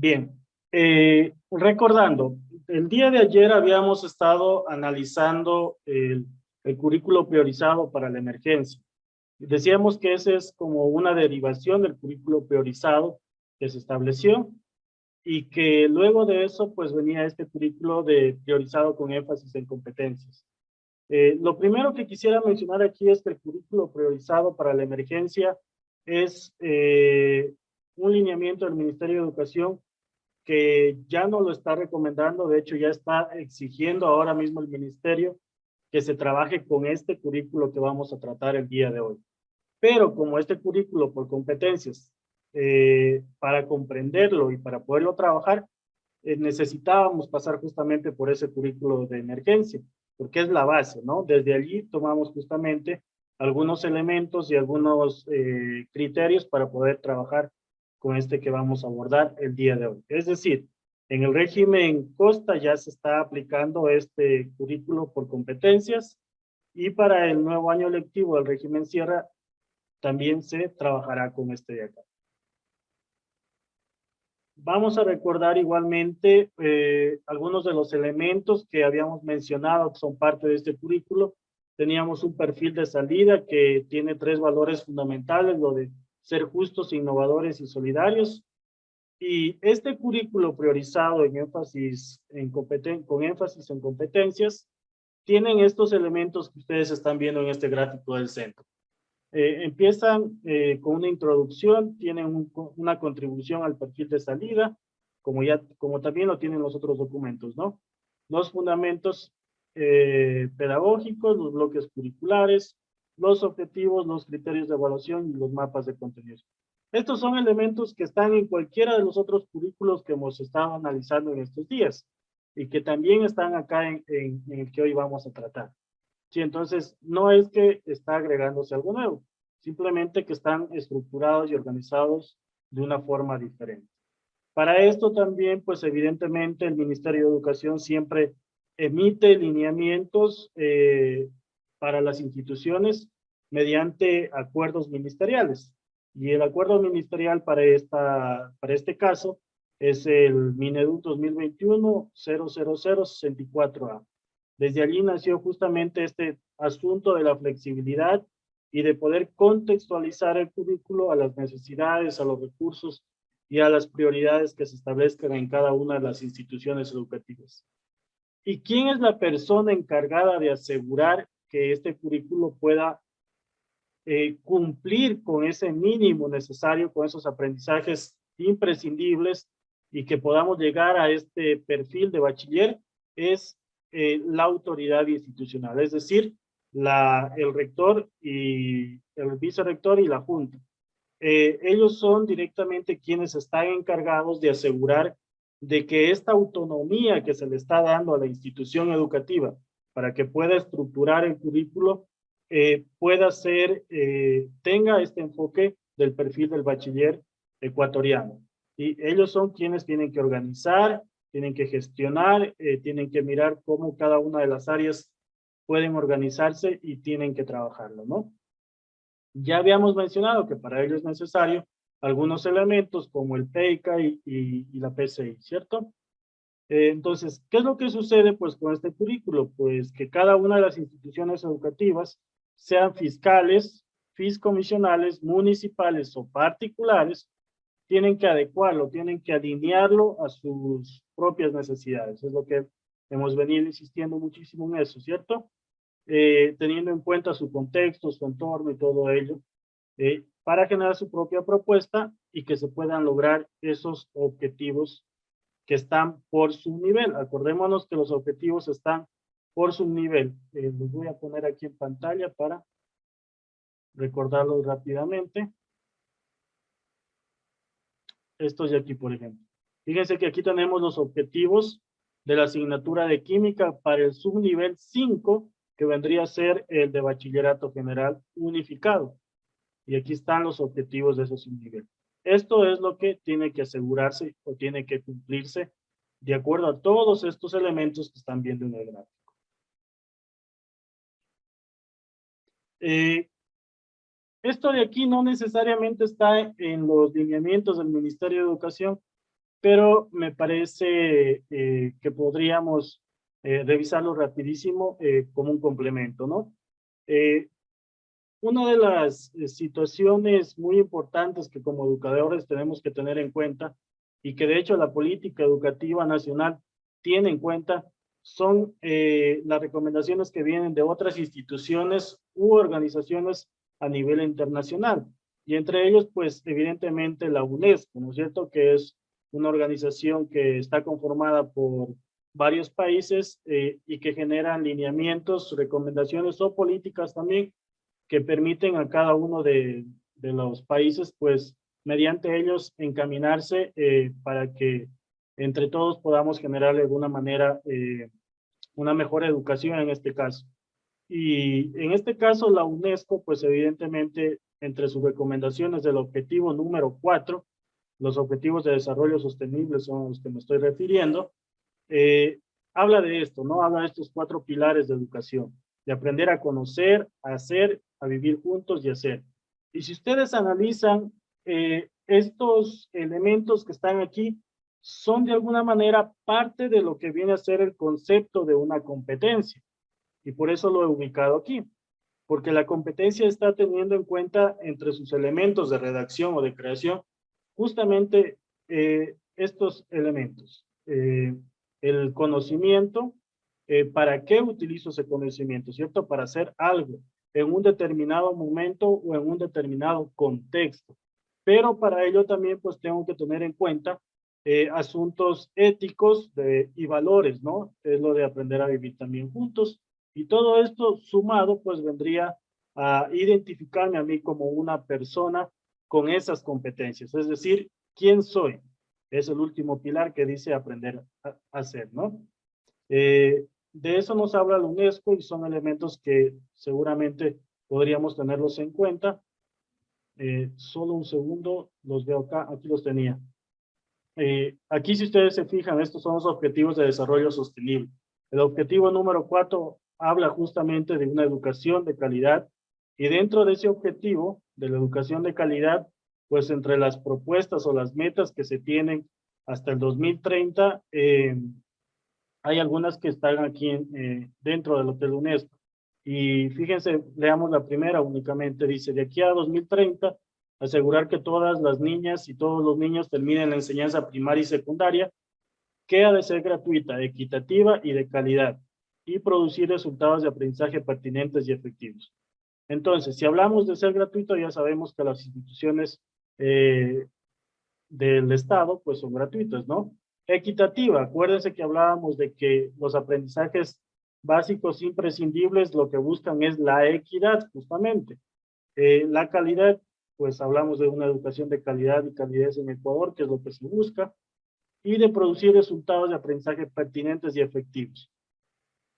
Bien, recordando, el día de ayer habíamos estado analizando el currículo priorizado para la emergencia. Decíamos que ese es como una derivación del currículo priorizado que se estableció y que luego de eso pues venía este currículo de priorizado con énfasis en competencias. Lo primero que quisiera mencionar aquí es que el currículo priorizado para la emergencia es un lineamiento del Ministerio de Educación que ya no lo está recomendando, de hecho ya está exigiendo ahora mismo el ministerio que se trabaje con este currículo que vamos a tratar el día de hoy. Pero como este currículo por competencias, para comprenderlo y para poderlo trabajar, necesitábamos pasar justamente por ese currículo de emergencia, porque es la base, ¿no? Desde allí tomamos justamente algunos elementos y algunos criterios para poder trabajar con este que vamos a abordar el día de hoy. Es decir, en el régimen Costa ya se está aplicando este currículo por competencias y para el nuevo año lectivo del régimen Sierra también se trabajará con este de acá. Vamos a recordar igualmente algunos de los elementos que habíamos mencionado que son parte de este currículo. Teníamos un perfil de salida que tiene 3 valores fundamentales, lo de ser justos, innovadores y solidarios. Y este currículo priorizado en énfasis en con énfasis en competencias, tienen estos elementos que ustedes están viendo en este gráfico del centro. Empiezan con una introducción, tienen una contribución al perfil de salida, como también lo tienen los otros documentos, ¿no? Los fundamentos pedagógicos, los bloques curriculares, los objetivos, los criterios de evaluación y los mapas de contenidos. Estos son elementos que están en cualquiera de los otros currículos que hemos estado analizando en estos días y que también están acá en el que hoy vamos a tratar. Sí, entonces no es que está agregándose algo nuevo, simplemente que están estructurados y organizados de una forma diferente. Para esto también, pues evidentemente el Ministerio de Educación siempre emite lineamientos para las instituciones mediante acuerdos ministeriales. Y el acuerdo ministerial para este caso es el Minedu 2021-00064A. Desde allí nació justamente este asunto de la flexibilidad y de poder contextualizar el currículo a las necesidades, a los recursos y a las prioridades que se establezcan en cada una de las instituciones educativas. ¿Y quién es la persona encargada de asegurar que este currículo pueda cumplir con ese mínimo necesario, con esos aprendizajes imprescindibles y que podamos llegar a este perfil de bachiller? Es la autoridad institucional, es decir, el rector y el vicerrector y la junta. Ellos son directamente quienes están encargados de asegurar de que esta autonomía que se le está dando a la institución educativa para que pueda estructurar el currículo pueda ser, tenga este enfoque del perfil del bachiller ecuatoriano. Y ellos son quienes tienen que organizar, tienen que gestionar, tienen que mirar cómo cada una de las áreas pueden organizarse y tienen que trabajarlo, ¿no? Ya habíamos mencionado que para ello es necesario algunos elementos como el PEICA y la PCI, ¿cierto? Entonces, ¿qué es lo que sucede pues con este currículo? Pues que cada una de las instituciones educativas, sean fiscales, fiscomisionales, municipales o particulares, tienen que adecuarlo, tienen que alinearlo a sus propias necesidades. Es lo que hemos venido insistiendo muchísimo en eso, ¿cierto? Teniendo en cuenta su contexto, su entorno y todo ello, para generar su propia propuesta y que se puedan lograr esos objetivos que están por su nivel. Acordémonos que los objetivos están por su nivel. Los voy a poner aquí en pantalla para recordarlos rápidamente. Estos de aquí, por ejemplo. Fíjense que aquí tenemos los objetivos de la asignatura de química para el subnivel 5, que vendría a ser el de bachillerato general unificado. Y aquí están los objetivos de ese subnivel. Esto es lo que tiene que asegurarse o tiene que cumplirse de acuerdo a todos estos elementos que están viendo en el gráfico. Esto de aquí no necesariamente está en los lineamientos del Ministerio de Educación, pero me parece que podríamos revisarlo rapidísimo como un complemento, ¿no? Eh, una de las situaciones muy importantes que como educadores tenemos que tener en cuenta y que de hecho la política educativa nacional tiene en cuenta son las recomendaciones que vienen de otras instituciones u organizaciones a nivel internacional. Y entre ellos, pues evidentemente la UNESCO, ¿no es cierto? Que es una organización que está conformada por varios países y que generan lineamientos, recomendaciones o políticas también que permiten a cada uno de los países, pues, mediante ellos encaminarse para que entre todos podamos generar de alguna manera una mejor educación en este caso. Y en este caso la UNESCO, pues evidentemente, entre sus recomendaciones del objetivo número 4, los objetivos de desarrollo sostenible son los que me estoy refiriendo, eh, habla de esto, ¿no? Habla de estos 4 pilares de educación, de aprender a conocer, a hacer, a vivir juntos y a hacer. Y si ustedes analizan estos elementos que están aquí, son de alguna manera parte de lo que viene a ser el concepto de una competencia. Y por eso lo he ubicado aquí, porque la competencia está teniendo en cuenta entre sus elementos de redacción o de creación justamente estos elementos. El conocimiento, ¿para qué utilizo ese conocimiento? ¿Cierto? Para hacer algo en un determinado momento o en un determinado contexto. Pero para ello también pues tengo que tener en cuenta asuntos éticos y valores, ¿no? Es lo de aprender a vivir también juntos. Y todo esto sumado pues vendría a identificarme a mí como una persona con esas competencias, es decir, ¿quién soy? Es el último pilar que dice aprender a hacer, ¿no? De eso nos habla la UNESCO y son elementos que seguramente podríamos tenerlos en cuenta. Solo un segundo, los veo acá, aquí los tenía. Aquí si ustedes se fijan, estos son los objetivos de desarrollo sostenible. El objetivo número 4 habla justamente de una educación de calidad y dentro de ese objetivo de la educación de calidad, pues entre las propuestas o las metas que se tienen hasta el 2030, hay algunas que están aquí dentro del Hotel UNESCO. Y fíjense, leamos la primera únicamente, dice, de aquí a 2030, asegurar que todas las niñas y todos los niños terminen la enseñanza primaria y secundaria, que ha de ser gratuita, equitativa y de calidad, y producir resultados de aprendizaje pertinentes y efectivos. Entonces, si hablamos de ser gratuito, ya sabemos que las instituciones del Estado, pues son gratuitas, ¿no? Equitativa, acuérdense que hablábamos de que los aprendizajes básicos imprescindibles lo que buscan es la equidad, justamente. La calidad, pues hablamos de una educación de calidad y calidez en Ecuador, que es lo que se busca, y de producir resultados de aprendizaje pertinentes y efectivos.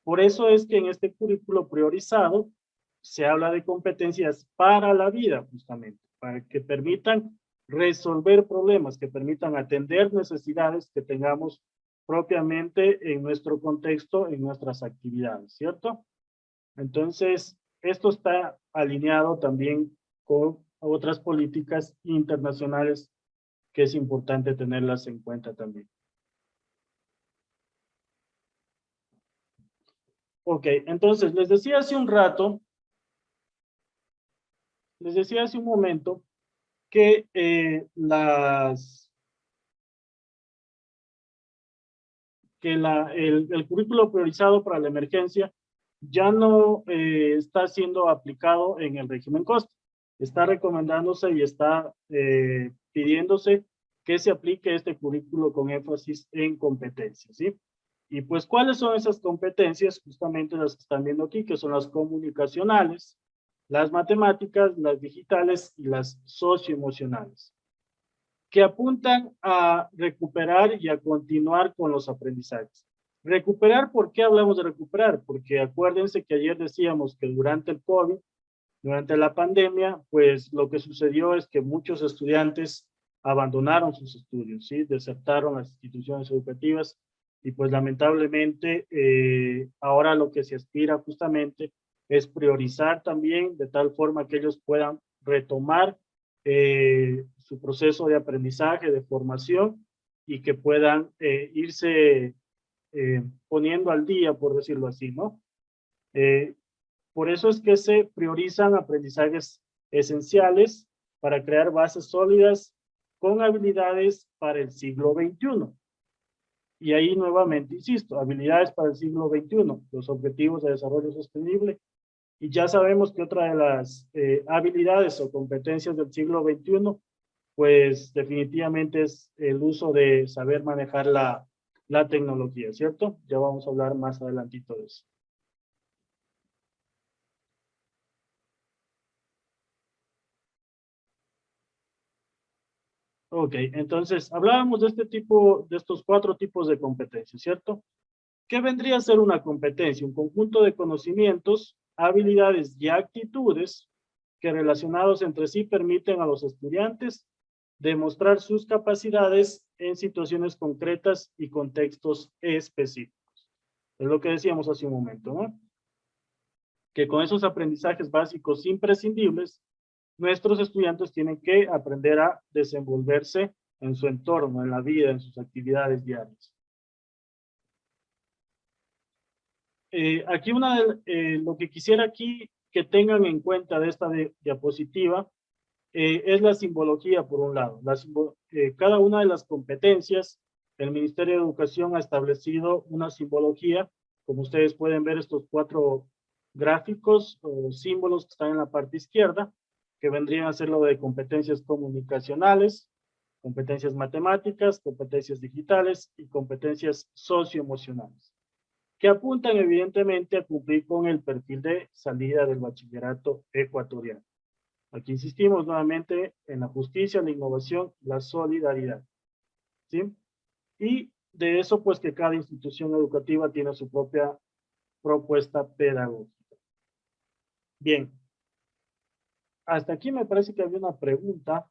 Por eso es que en este currículo priorizado se habla de competencias para la vida, justamente, para que permitan resolver problemas, que permitan atender necesidades que tengamos propiamente en nuestro contexto, en nuestras actividades, ¿cierto? Entonces, esto está alineado también con otras políticas internacionales que es importante tenerlas en cuenta también. Ok, entonces les decía hace un rato, les decía hace un momento que el currículo priorizado para la emergencia ya no está siendo aplicado en el régimen costa. Está recomendándose y está pidiéndose que se aplique este currículo con énfasis en competencias, ¿sí? Y pues, ¿cuáles son esas competencias? Justamente las que están viendo aquí, que son las comunicacionales, las matemáticas, las digitales y las socioemocionales, que apuntan a recuperar y a continuar con los aprendizajes. Recuperar, ¿por qué hablamos de recuperar? Porque acuérdense que ayer decíamos que durante el COVID, durante la pandemia, pues lo que sucedió es que muchos estudiantes abandonaron sus estudios, ¿sí? Desertaron las instituciones educativas y pues lamentablemente ahora lo que se aspira justamente es priorizar también de tal forma que ellos puedan retomar su proceso de aprendizaje, de formación y que puedan irse poniendo al día, por decirlo así, ¿no? Por eso es que se priorizan aprendizajes esenciales para crear bases sólidas con habilidades para el siglo XXI. Y ahí nuevamente, insisto, habilidades para el siglo XXI, los objetivos de desarrollo sostenible. Y ya sabemos que otra de las habilidades o competencias del siglo XXI, pues definitivamente es el uso de saber manejar la tecnología, ¿cierto? Ya vamos a hablar más adelantito de eso. Ok, entonces hablábamos de de estos 4 tipos de competencias, ¿cierto? ¿Qué vendría a ser una competencia? Un conjunto de conocimientos, habilidades y actitudes que relacionados entre sí permiten a los estudiantes demostrar sus capacidades en situaciones concretas y contextos específicos. Es lo que decíamos hace un momento, ¿no? Que con esos aprendizajes básicos imprescindibles, nuestros estudiantes tienen que aprender a desenvolverse en su entorno, en la vida, en sus actividades diarias. Aquí lo que quisiera aquí que tengan en cuenta de esta diapositiva es la simbología, por un lado. Cada una de las competencias, el Ministerio de Educación ha establecido una simbología, como ustedes pueden ver estos 4 gráficos o símbolos que están en la parte izquierda, que vendrían a ser lo de competencias comunicacionales, competencias matemáticas, competencias digitales y competencias socioemocionales, que apuntan evidentemente a cumplir con el perfil de salida del bachillerato ecuatoriano. Aquí insistimos nuevamente en la justicia, la innovación, la solidaridad, ¿sí? Y de eso, pues, que cada institución educativa tiene su propia propuesta pedagógica. Bien. Hasta aquí me parece que había una pregunta.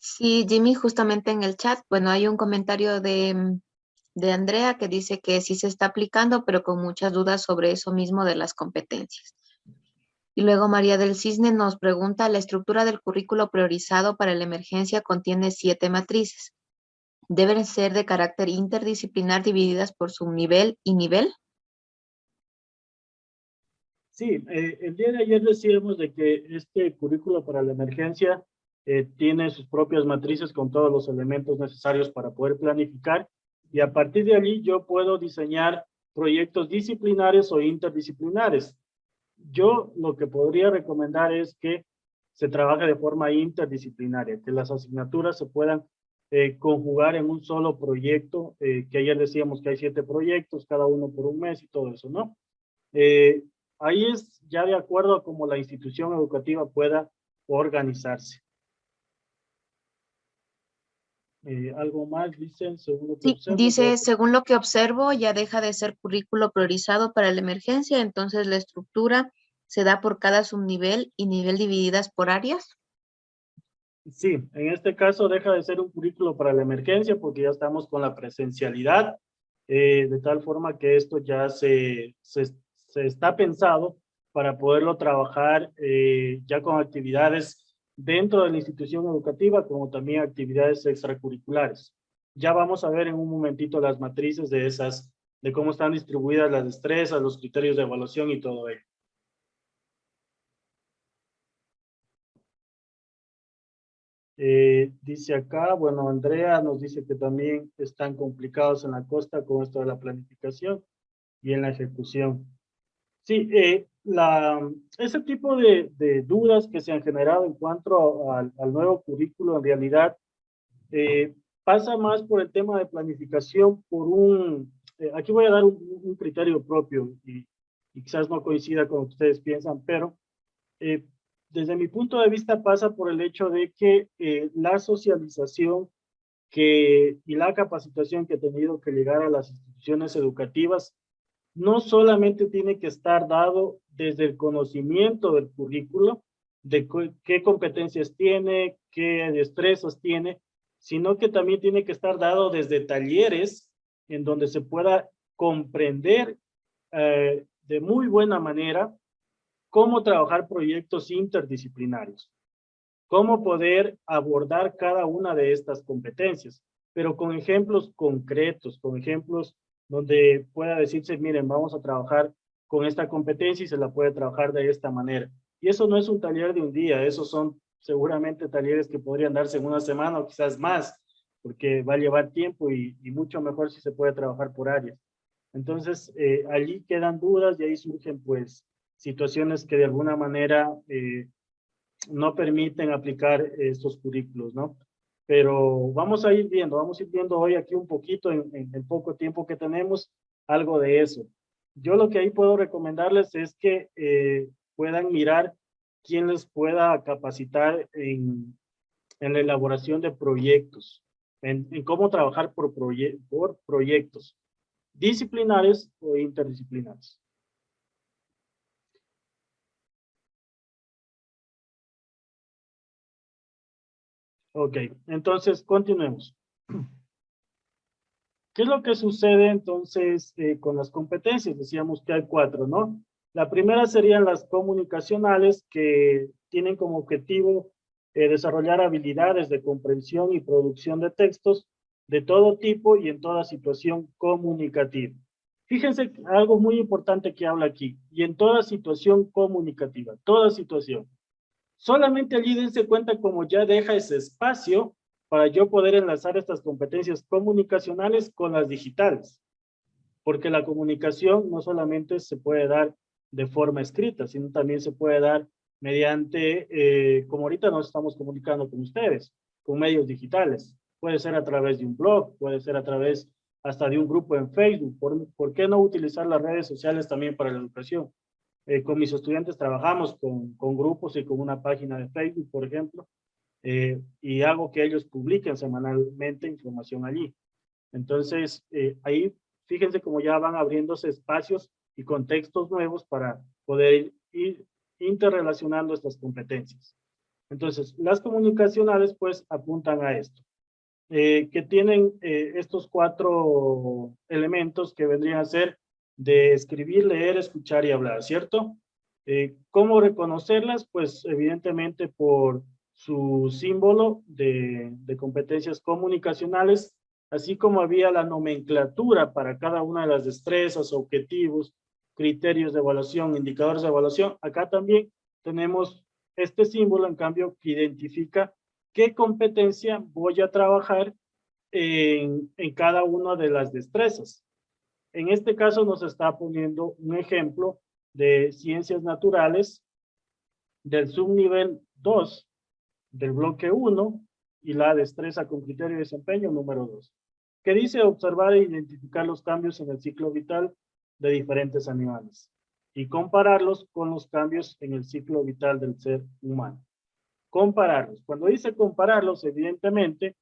Sí, Jimmy, justamente en el chat, bueno, hay un comentario de Andrea que dice que sí se está aplicando, pero con muchas dudas sobre eso mismo de las competencias. Y luego María del Cisne nos pregunta, la estructura del currículo priorizado para la emergencia contiene 7 matrices. ¿Deben ser de carácter interdisciplinar divididas por subnivel y nivel? Sí, el día de ayer decíamos de que este currículo para la emergencia tiene sus propias matrices con todos los elementos necesarios para poder planificar, y a partir de allí yo puedo diseñar proyectos disciplinares o interdisciplinares. Yo lo que podría recomendar es que se trabaje de forma interdisciplinaria, que las asignaturas se puedan conjugar en un solo proyecto, que ayer decíamos que hay 7 proyectos, cada uno por un mes y todo eso, ¿no? Ahí es ya de acuerdo a cómo la institución educativa pueda organizarse. ¿Algo más, dicen, según lo que Sí, observo? dice, según lo que observo, ya deja de ser currículo priorizado para la emergencia, entonces la estructura se da por cada subnivel y nivel divididas por áreas. Sí, en este caso deja de ser un currículo para la emergencia porque ya estamos con la presencialidad, de tal forma que esto ya se está pensado para poderlo trabajar ya con actividades dentro de la institución educativa, como también actividades extracurriculares. Ya vamos a ver en un momentito las matrices de esas, de cómo están distribuidas las destrezas, los criterios de evaluación y todo ello. Dice acá, bueno, Andrea nos dice que también están complicados en la costa con esto de la planificación y en la ejecución. Sí, ese tipo de dudas que se han generado en cuanto al nuevo currículo, en realidad, pasa más por el tema de planificación, aquí voy a dar un criterio propio y quizás no coincida con lo que ustedes piensan, pero desde mi punto de vista pasa por el hecho de que la socialización y la capacitación que ha tenido que llegar a las instituciones educativas no solamente tiene que estar dado desde el conocimiento del currículo, de qué competencias tiene, qué destrezas tiene, sino que también tiene que estar dado desde talleres en donde se pueda comprender de muy buena manera cómo trabajar proyectos interdisciplinarios, cómo poder abordar cada una de estas competencias, pero con ejemplos concretos, con ejemplos donde pueda decirse, miren, vamos a trabajar con esta competencia y se la puede trabajar de esta manera. Y eso no es un taller de un día, esos son seguramente talleres que podrían darse en una semana o quizás más, porque va a llevar tiempo y mucho mejor si se puede trabajar por áreas. Entonces, allí quedan dudas y ahí surgen pues situaciones que de alguna manera no permiten aplicar estos currículos, ¿no? Pero vamos a ir viendo hoy aquí un poquito en el poco tiempo que tenemos, algo de eso. Yo lo que ahí puedo recomendarles es que puedan mirar quién les pueda capacitar en la elaboración de proyectos, en cómo trabajar por proyectos disciplinares o interdisciplinares. Ok, entonces continuemos. ¿Qué es lo que sucede entonces con las competencias? Decíamos que hay 4, ¿no? La primera serían las comunicacionales, que tienen como objetivo desarrollar habilidades de comprensión y producción de textos de todo tipo y en toda situación comunicativa. Fíjense algo muy importante que habla aquí, y en toda situación comunicativa, toda situación. Solamente allí dense cuenta como ya deja ese espacio para yo poder enlazar estas competencias comunicacionales con las digitales. Porque la comunicación no solamente se puede dar de forma escrita, sino también se puede dar mediante, como ahorita nos estamos comunicando con ustedes, con medios digitales. Puede ser a través de un blog, puede ser a través hasta de un grupo en Facebook. ¿Por qué no utilizar las redes sociales también para la educación? Con mis estudiantes trabajamos con grupos y con una página de Facebook, por ejemplo, y hago que ellos publiquen semanalmente información allí. Entonces, ahí fíjense cómo ya van abriéndose espacios y contextos nuevos para poder ir interrelacionando estas competencias. Entonces, las comunicacionales pues apuntan a esto, que tienen estos 4 elementos que vendrían a ser de escribir, leer, escuchar y hablar, ¿cierto? ¿Cómo reconocerlas? Pues evidentemente por su símbolo de competencias comunicacionales, así como había la nomenclatura para cada una de las destrezas, objetivos, criterios de evaluación, indicadores de evaluación. Acá también tenemos este símbolo, en cambio, que identifica qué competencia voy a trabajar en cada una de las destrezas. En este caso nos está poniendo un ejemplo de ciencias naturales del subnivel 2 del bloque 1 y la destreza con criterio de desempeño número 2, que dice observar e identificar los cambios en el ciclo vital de diferentes animales y compararlos con los cambios en el ciclo vital del ser humano. Compararlos. Cuando dice compararlos, evidentemente,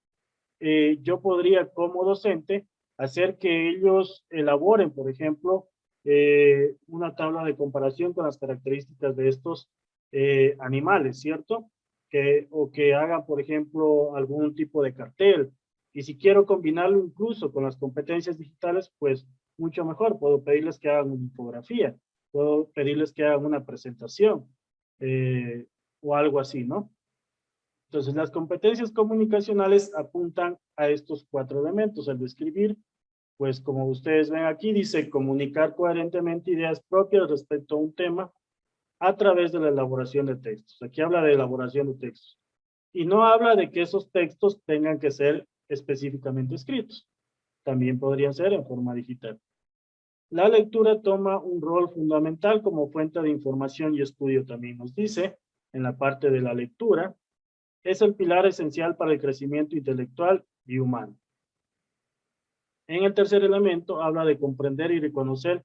yo podría como docente hacer que ellos elaboren, por ejemplo, una tabla de comparación con las características de estos animales, ¿cierto? O que hagan, por ejemplo, algún tipo de cartel. Y si quiero combinarlo incluso con las competencias digitales, pues mucho mejor. Puedo pedirles que hagan una infografía, puedo pedirles que hagan una presentación o algo así, ¿no? Entonces, las competencias comunicacionales apuntan a estos 4 elementos. El de escribir, pues como ustedes ven aquí, dice comunicar coherentemente ideas propias respecto a un tema a través de la elaboración de textos. Aquí habla de elaboración de textos. Y no habla de que esos textos tengan que ser específicamente escritos. También podrían ser en forma digital. La lectura toma un rol fundamental como fuente de información y estudio, también nos dice en la parte de la lectura. Es el pilar esencial para el crecimiento intelectual y humano. En el tercer elemento habla de comprender y reconocer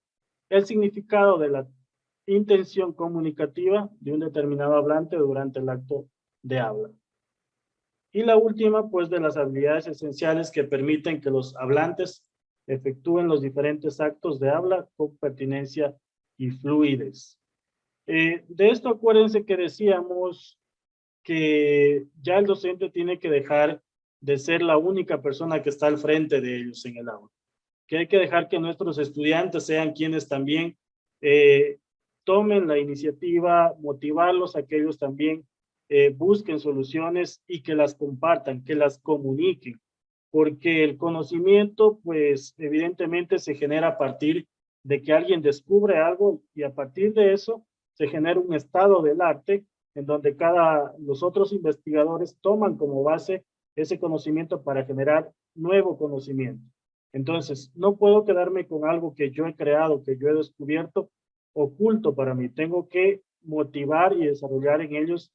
el significado de la intención comunicativa de un determinado hablante durante el acto de habla. Y la última, pues, de las habilidades esenciales que permiten que los hablantes efectúen los diferentes actos de habla con pertinencia y fluidez. De esto acuérdense que decíamos que ya el docente tiene que dejar de ser la única persona que está al frente de ellos en el aula, que hay que dejar que nuestros estudiantes sean quienes también tomen la iniciativa, motivarlos a que ellos también busquen soluciones y que las compartan, que las comuniquen, porque el conocimiento, pues evidentemente se genera a partir de que alguien descubre algo y a partir de eso se genera un estado del arte en donde los otros investigadores toman como base ese conocimiento para generar nuevo conocimiento. Entonces, no puedo quedarme con algo que yo he creado, que yo he descubierto, oculto para mí. Tengo que motivar y desarrollar en ellos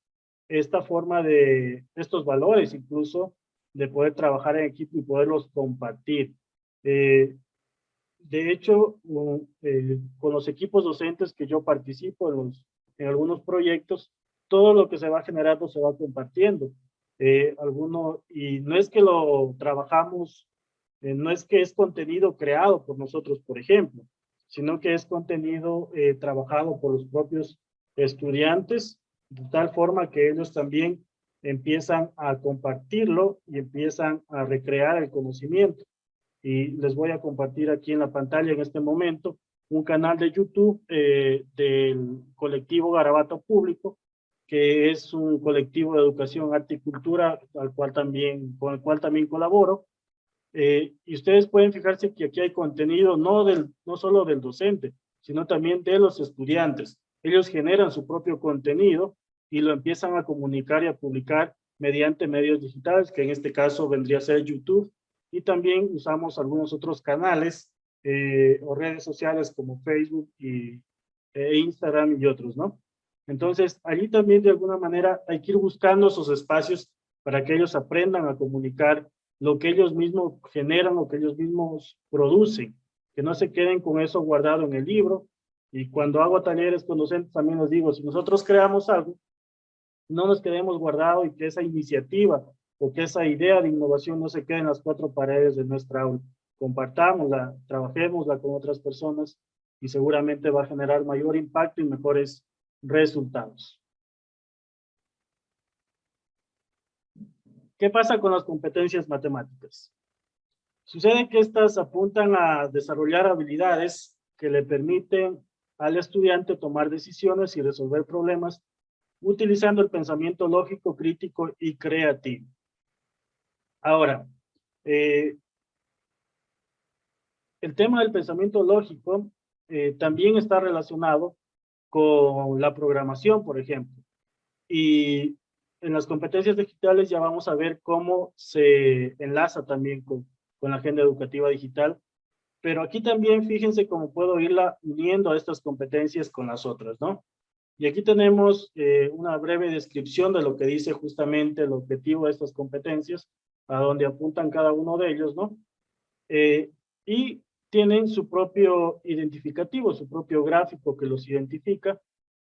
esta forma de, estos valores incluso, de poder trabajar en equipo y poderlos compartir. De hecho, con los equipos docentes que yo participo en algunos proyectos, todo lo que se va generando se va compartiendo. Y no es que lo trabajamos, no es que es contenido creado por nosotros, por ejemplo, sino que es contenido trabajado por los propios estudiantes, de tal forma que ellos también empiezan a compartirlo y empiezan a recrear el conocimiento. Y les voy a compartir aquí en la pantalla en este momento un canal de YouTube del colectivo Garabato Público, que es un colectivo de educación, arte y cultura con el cual también colaboro. Y ustedes pueden fijarse que aquí hay contenido no solo del docente, sino también de los estudiantes. Ellos generan su propio contenido y lo empiezan a comunicar y a publicar mediante medios digitales, que en este caso vendría a ser YouTube, y también usamos algunos otros canales o redes sociales como Facebook e Instagram y otros, ¿no? Entonces, allí también de alguna manera hay que ir buscando esos espacios para que ellos aprendan a comunicar lo que ellos mismos generan, lo que ellos mismos producen, que no se queden con eso guardado en el libro. Y cuando hago talleres con docentes también les digo, si nosotros creamos algo, no nos quedemos guardados y que esa iniciativa o que esa idea de innovación no se quede en las cuatro paredes de nuestra aula. Compartámosla, trabajémosla con otras personas y seguramente va a generar mayor impacto y mejores resultados. ¿Qué pasa con las competencias matemáticas? Sucede que estas apuntan a desarrollar habilidades que le permiten al estudiante tomar decisiones y resolver problemas utilizando el pensamiento lógico, crítico y creativo. Ahora, el tema del pensamiento lógico también está relacionado con la programación, por ejemplo. Y en las competencias digitales ya vamos a ver cómo se enlaza también con la agenda educativa digital. Pero aquí también fíjense cómo puedo irla uniendo a estas competencias con las otras, ¿no? Y aquí tenemos una breve descripción de lo que dice justamente el objetivo de estas competencias, a donde apuntan cada uno de ellos, ¿no? Y tienen su propio identificativo, su propio gráfico que los identifica.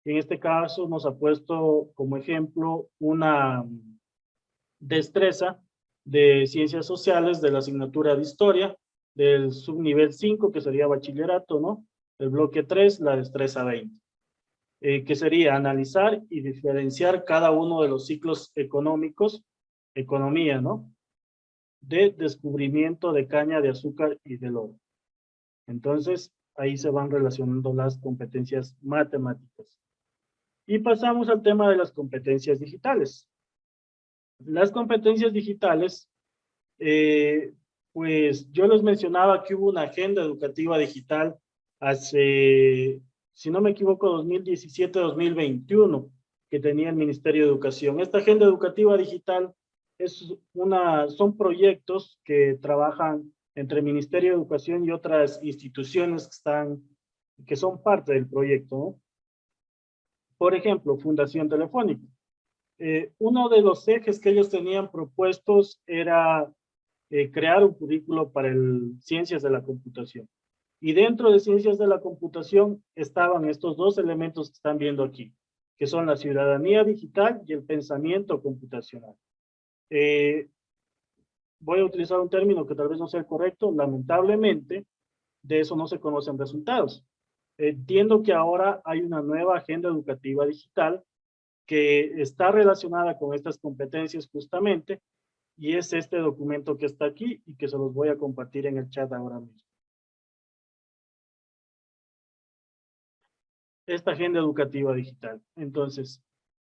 En este caso nos ha puesto como ejemplo una destreza de ciencias sociales de la asignatura de historia, del subnivel 5, que sería bachillerato, ¿no? El bloque 3, la destreza 20, que sería analizar y diferenciar cada uno de los ciclos económicos, economía, ¿no? De descubrimiento de caña de azúcar y del oro. Entonces, ahí se van relacionando las competencias matemáticas. Y pasamos al tema de las competencias digitales. Las competencias digitales, pues yo les mencionaba que hubo una agenda educativa digital hace, si no me equivoco, 2017-2021, que tenía el Ministerio de Educación. Esta agenda educativa digital son proyectos que trabajan entre el Ministerio de Educación y otras instituciones que son parte del proyecto, ¿no? Por ejemplo, Fundación Telefónica. Uno de los ejes que ellos tenían propuestos era crear un currículo para ciencias de la computación. Y dentro de ciencias de la computación estaban estos dos elementos que están viendo aquí, que son la ciudadanía digital y el pensamiento computacional. Voy a utilizar un término que tal vez no sea el correcto, lamentablemente, de eso no se conocen resultados. Entiendo que ahora hay una nueva agenda educativa digital que está relacionada con estas competencias justamente, y es este documento que está aquí y que se los voy a compartir en el chat ahora mismo. Esta agenda educativa digital. Entonces,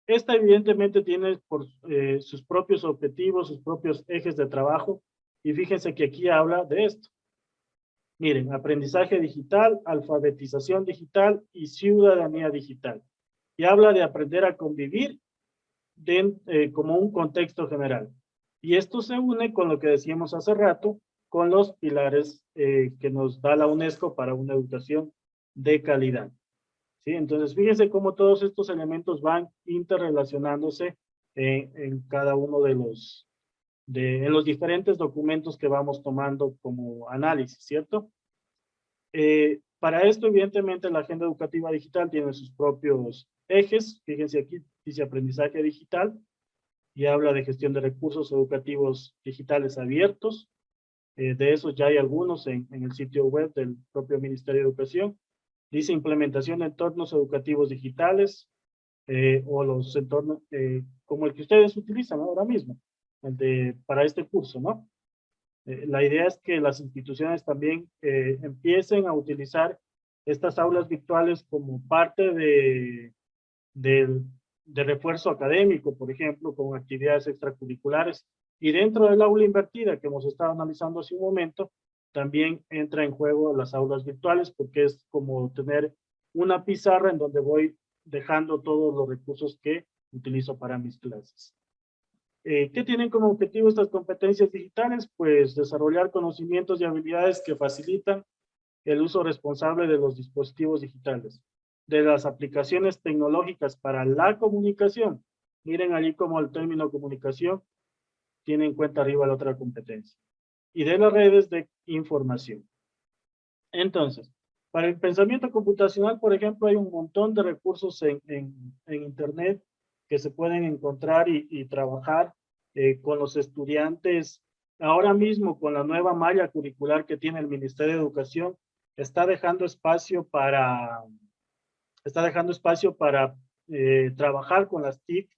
Esta evidentemente tiene sus propios objetivos, sus propios ejes de trabajo, y fíjense que aquí habla de esto. Miren, aprendizaje digital, alfabetización digital y ciudadanía digital. Y habla de aprender a convivir como un contexto general. Y esto se une con lo que decíamos hace rato, con los pilares que nos da la UNESCO para una educación de calidad. ¿Sí? Entonces, fíjense cómo todos estos elementos van interrelacionándose en cada uno de en los diferentes documentos que vamos tomando como análisis, ¿cierto? Para esto, evidentemente, la agenda educativa digital tiene sus propios ejes. Fíjense aquí, dice aprendizaje digital, y habla de gestión de recursos educativos digitales abiertos. De esos ya hay algunos en el sitio web del propio Ministerio de Educación. Dice implementación de entornos educativos digitales, o los entornos como el que ustedes utilizan ahora mismo, para este curso, ¿no? La idea es que las instituciones también empiecen a utilizar estas aulas virtuales como parte de refuerzo académico, por ejemplo, con actividades extracurriculares. Y dentro del aula invertida que hemos estado analizando hace un momento, también entra en juego las aulas virtuales, porque es como tener una pizarra en donde voy dejando todos los recursos que utilizo para mis clases. ¿Qué tienen como objetivo estas competencias digitales? Pues desarrollar conocimientos y habilidades que facilitan el uso responsable de los dispositivos digitales, de las aplicaciones tecnológicas para la comunicación. Miren allí como el término comunicación tiene en cuenta arriba la otra competencia. Y de las redes de información. Entonces, para el pensamiento computacional, por ejemplo, hay un montón de recursos en Internet que se pueden encontrar y trabajar con los estudiantes. Ahora mismo, con la nueva malla curricular que tiene el Ministerio de Educación, está dejando espacio para trabajar con las TIC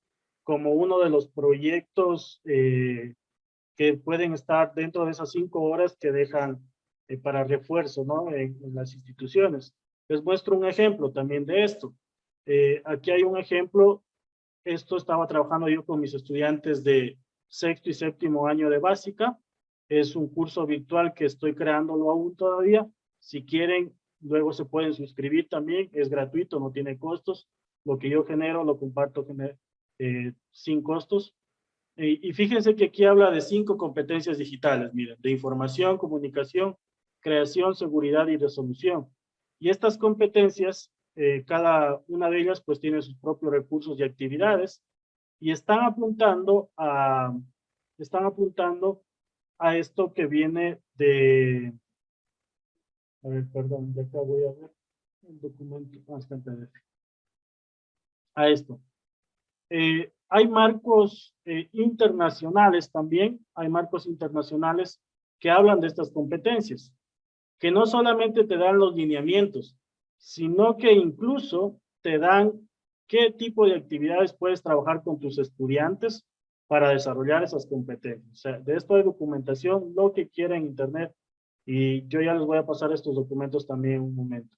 como uno de los proyectos que pueden estar dentro de esas 5 horas que dejan para refuerzo, ¿no? En las instituciones. Les muestro un ejemplo también de esto. Aquí hay un ejemplo. Esto estaba trabajando yo con mis estudiantes de 6º y 7º año de básica. Es un curso virtual que estoy creándolo aún todavía. Si quieren, luego se pueden suscribir también. Es gratuito, no tiene costos. Lo que yo genero, lo comparto sin costos. Y fíjense que aquí habla de 5 competencias digitales, miren, de información, comunicación, creación, seguridad y resolución. Y estas competencias, cada una de ellas pues tiene sus propios recursos y actividades, y están apuntando a esto que viene a ver, perdón, de acá voy a ver el documento, a esto. Hay marcos internacionales también, hay marcos internacionales que hablan de estas competencias, que no solamente te dan los lineamientos, sino que incluso te dan qué tipo de actividades puedes trabajar con tus estudiantes para desarrollar esas competencias. O sea, de esto hay documentación, lo que quiera en Internet, y yo ya les voy a pasar estos documentos también en un momento.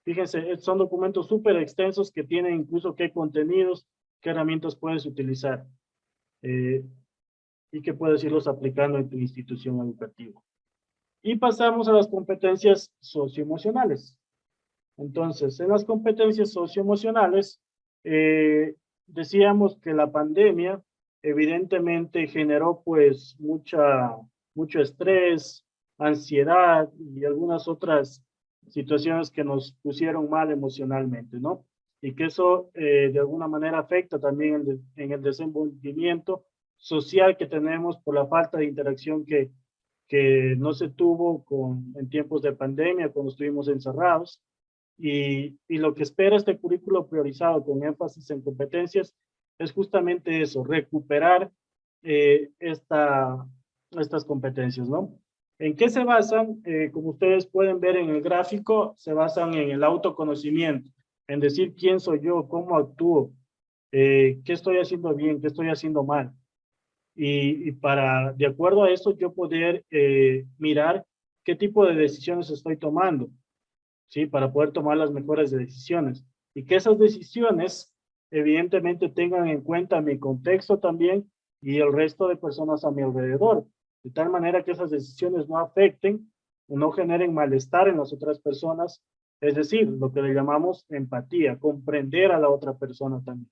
Fíjense, son documentos súper extensos que tienen incluso qué contenidos, qué herramientas puedes utilizar y que puedes irlos aplicando en tu institución educativa. Y pasamos a las competencias socioemocionales. Entonces, en las competencias socioemocionales, decíamos que la pandemia evidentemente generó pues mucho estrés, ansiedad y algunas otras situaciones que nos pusieron mal emocionalmente, ¿no? Y que eso de alguna manera afecta también en el desenvolvimiento social que tenemos por la falta de interacción que no se tuvo en tiempos de pandemia, cuando estuvimos encerrados. Y lo que espera este currículo priorizado con énfasis en competencias es justamente eso, recuperar estas competencias, ¿no? ¿En qué se basan? Como ustedes pueden ver en el gráfico, se basan en el autoconocimiento, en decir quién soy yo, cómo actúo, qué estoy haciendo bien, qué estoy haciendo mal. Y para, de acuerdo a eso, yo poder mirar qué tipo de decisiones estoy tomando, ¿sí? Para poder tomar las mejores decisiones. Y que esas decisiones evidentemente tengan en cuenta mi contexto también y el resto de personas a mi alrededor, de tal manera que esas decisiones no afecten o no generen malestar en las otras personas, es decir, lo que le llamamos empatía, comprender a la otra persona también,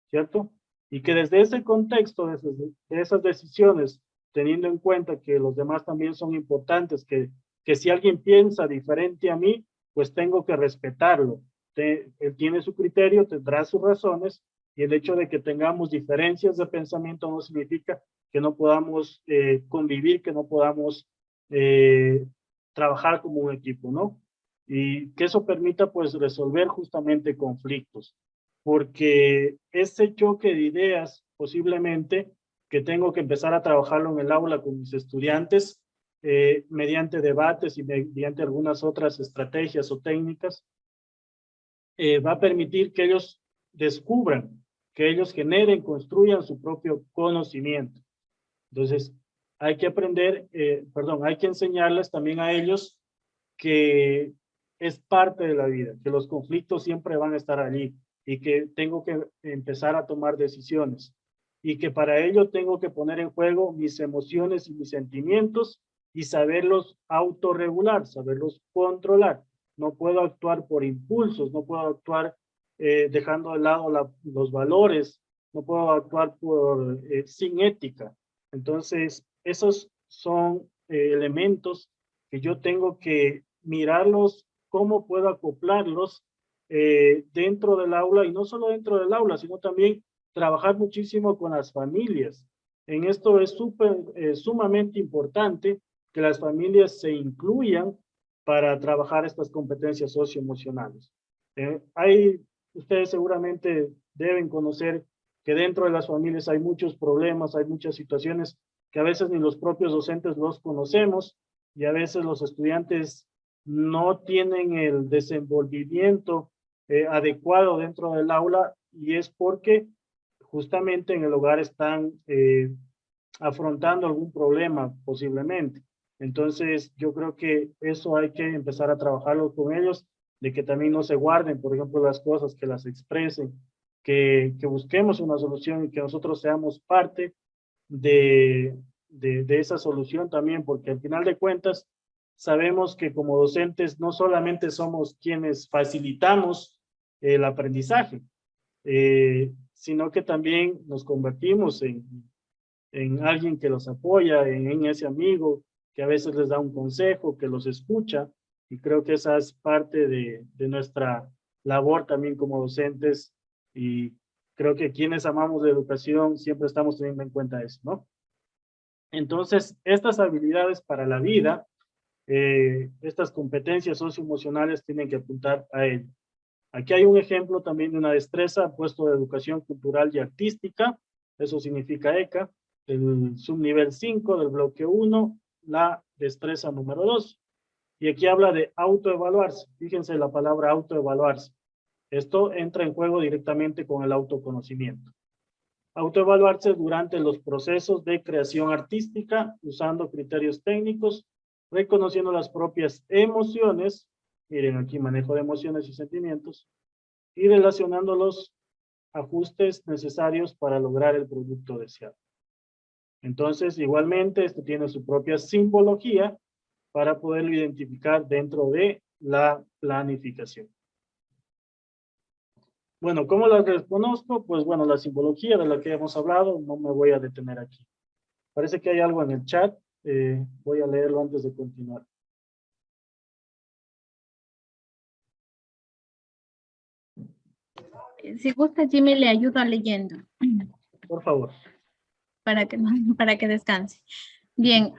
¿cierto? Y que desde ese contexto, de esas decisiones, teniendo en cuenta que los demás también son importantes, que si alguien piensa diferente a mí, pues tengo que respetarlo. Él tiene su criterio, tendrá sus razones, y el hecho de que tengamos diferencias de pensamiento no significa que no podamos convivir, que no podamos trabajar como un equipo, ¿no? Y que eso permita pues resolver justamente conflictos, porque ese choque de ideas posiblemente que tengo que empezar a trabajarlo en el aula con mis estudiantes mediante debates y mediante algunas otras estrategias o técnicas, va a permitir que ellos descubran, que ellos generen, construyan su propio conocimiento. Entonces, hay que aprender, hay que enseñarles también a ellos que es parte de la vida, que los conflictos siempre van a estar allí y que tengo que empezar a tomar decisiones y que para ello tengo que poner en juego mis emociones y mis sentimientos y saberlos autorregular, saberlos controlar. No puedo actuar por impulsos, no puedo actuar dejando de lado los valores, no puedo actuar sin ética. Entonces, esos son elementos que yo tengo que mirarlos, cómo puedo acoplarlos dentro del aula, y no solo dentro del aula, sino también trabajar muchísimo con las familias. En esto es sumamente importante que las familias se incluyan para trabajar estas competencias socioemocionales. Ustedes seguramente deben conocer que dentro de las familias hay muchos problemas, hay muchas situaciones que a veces ni los propios docentes los conocemos y a veces los estudiantes no tienen el desenvolvimiento adecuado dentro del aula, y es porque justamente en el hogar están afrontando algún problema posiblemente. Entonces yo creo que eso hay que empezar a trabajarlo con ellos, de que también no se guarden, por ejemplo, las cosas, que las expresen, que busquemos una solución y que nosotros seamos parte de esa solución también, porque al final de cuentas sabemos que como docentes no solamente somos quienes facilitamos el aprendizaje, sino que también nos convertimos en alguien que los apoya, en ese amigo que a veces les da un consejo, que los escucha, y creo que esa es parte de nuestra labor también como docentes, y creo que quienes amamos la educación siempre estamos teniendo en cuenta eso, ¿no? Entonces, estas habilidades para la vida, estas competencias socioemocionales tienen que apuntar a ello. Aquí hay un ejemplo también de una destreza, puesto de educación cultural y artística, eso significa ECA, el subnivel 5 del bloque 1, la destreza número 2. Y aquí habla de autoevaluarse. Fíjense la palabra autoevaluarse. Esto entra en juego directamente con el autoconocimiento. Autoevaluarse durante los procesos de creación artística, usando criterios técnicos, reconociendo las propias emociones, miren aquí manejo de emociones y sentimientos, y relacionando los ajustes necesarios para lograr el producto deseado. Entonces, igualmente, esto tiene su propia simbología para poderlo identificar dentro de la planificación. Bueno, ¿cómo las reconozco? Pues bueno, la simbología de la que hemos hablado, no me voy a detener aquí. Parece que hay algo en el chat, voy a leerlo antes de continuar. Si gusta, Jimmy, le ayudo leyendo. Por favor. Para que descanse. Bien,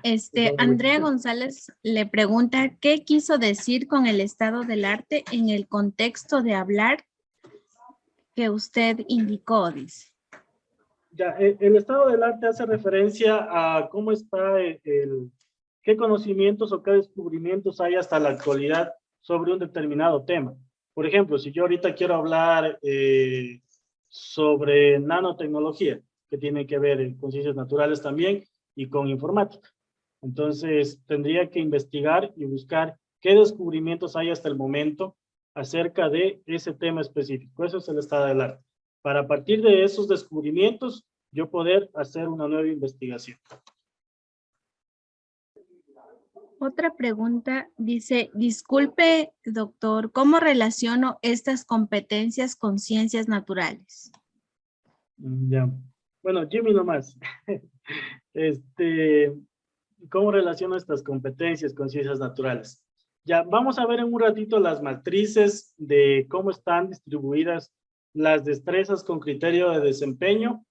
Andrea González le pregunta, ¿qué quiso decir con el estado del arte en el contexto de hablar que usted indicó? Dice. Ya, el estado del arte hace referencia a cómo está qué conocimientos o qué descubrimientos hay hasta la actualidad sobre un determinado tema. Por ejemplo, si yo ahorita quiero hablar sobre nanotecnología, que tiene que ver con ciencias naturales también y con informática. Entonces, tendría que investigar y buscar qué descubrimientos hay hasta el momento acerca de ese tema específico. Eso es el estado del arte. para a partir de esos descubrimientos yo poder hacer una nueva investigación. Otra pregunta dice, disculpe, doctor, ¿cómo relaciono estas competencias con ciencias naturales? Ya. Bueno, Jimmy nomás. ¿Cómo relaciono estas competencias con ciencias naturales? Ya, vamos a ver en un ratito las matrices de cómo están distribuidas las destrezas con criterio de desempeño.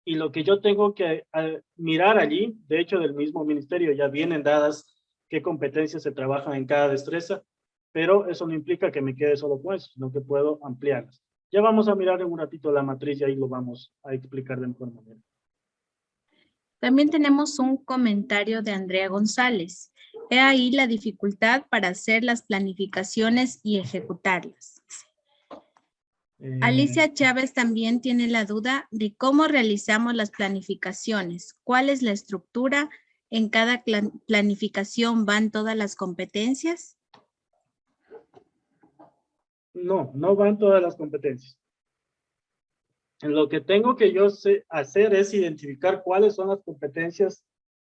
Y lo que yo tengo que mirar allí, de hecho del mismo ministerio ya vienen dadas qué competencias se trabajan en cada destreza, pero eso no implica que me quede solo con eso, sino que puedo ampliarlas. Ya vamos a mirar en un ratito la matriz y ahí lo vamos a explicar de mejor manera. También tenemos un comentario de Andrea González. He ahí la dificultad para hacer las planificaciones y ejecutarlas. Alicia Chávez también tiene la duda de cómo realizamos las planificaciones. ¿Cuál es la estructura? ¿En cada planificación van todas las competencias? No, no van todas las competencias. Lo que tengo que yo hacer es identificar cuáles son las competencias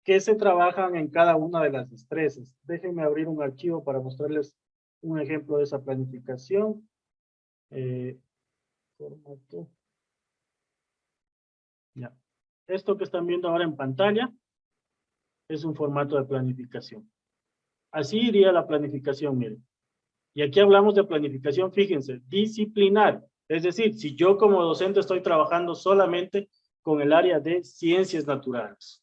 que se trabajan en cada una de las destrezas. Déjenme abrir un archivo para mostrarles un ejemplo de esa planificación. Formato. Ya. Esto que están viendo ahora en pantalla es un formato de planificación. Así iría la planificación, miren. Y aquí hablamos de planificación, fíjense, disciplinar. Es decir, si yo como docente estoy trabajando solamente con el área de ciencias naturales.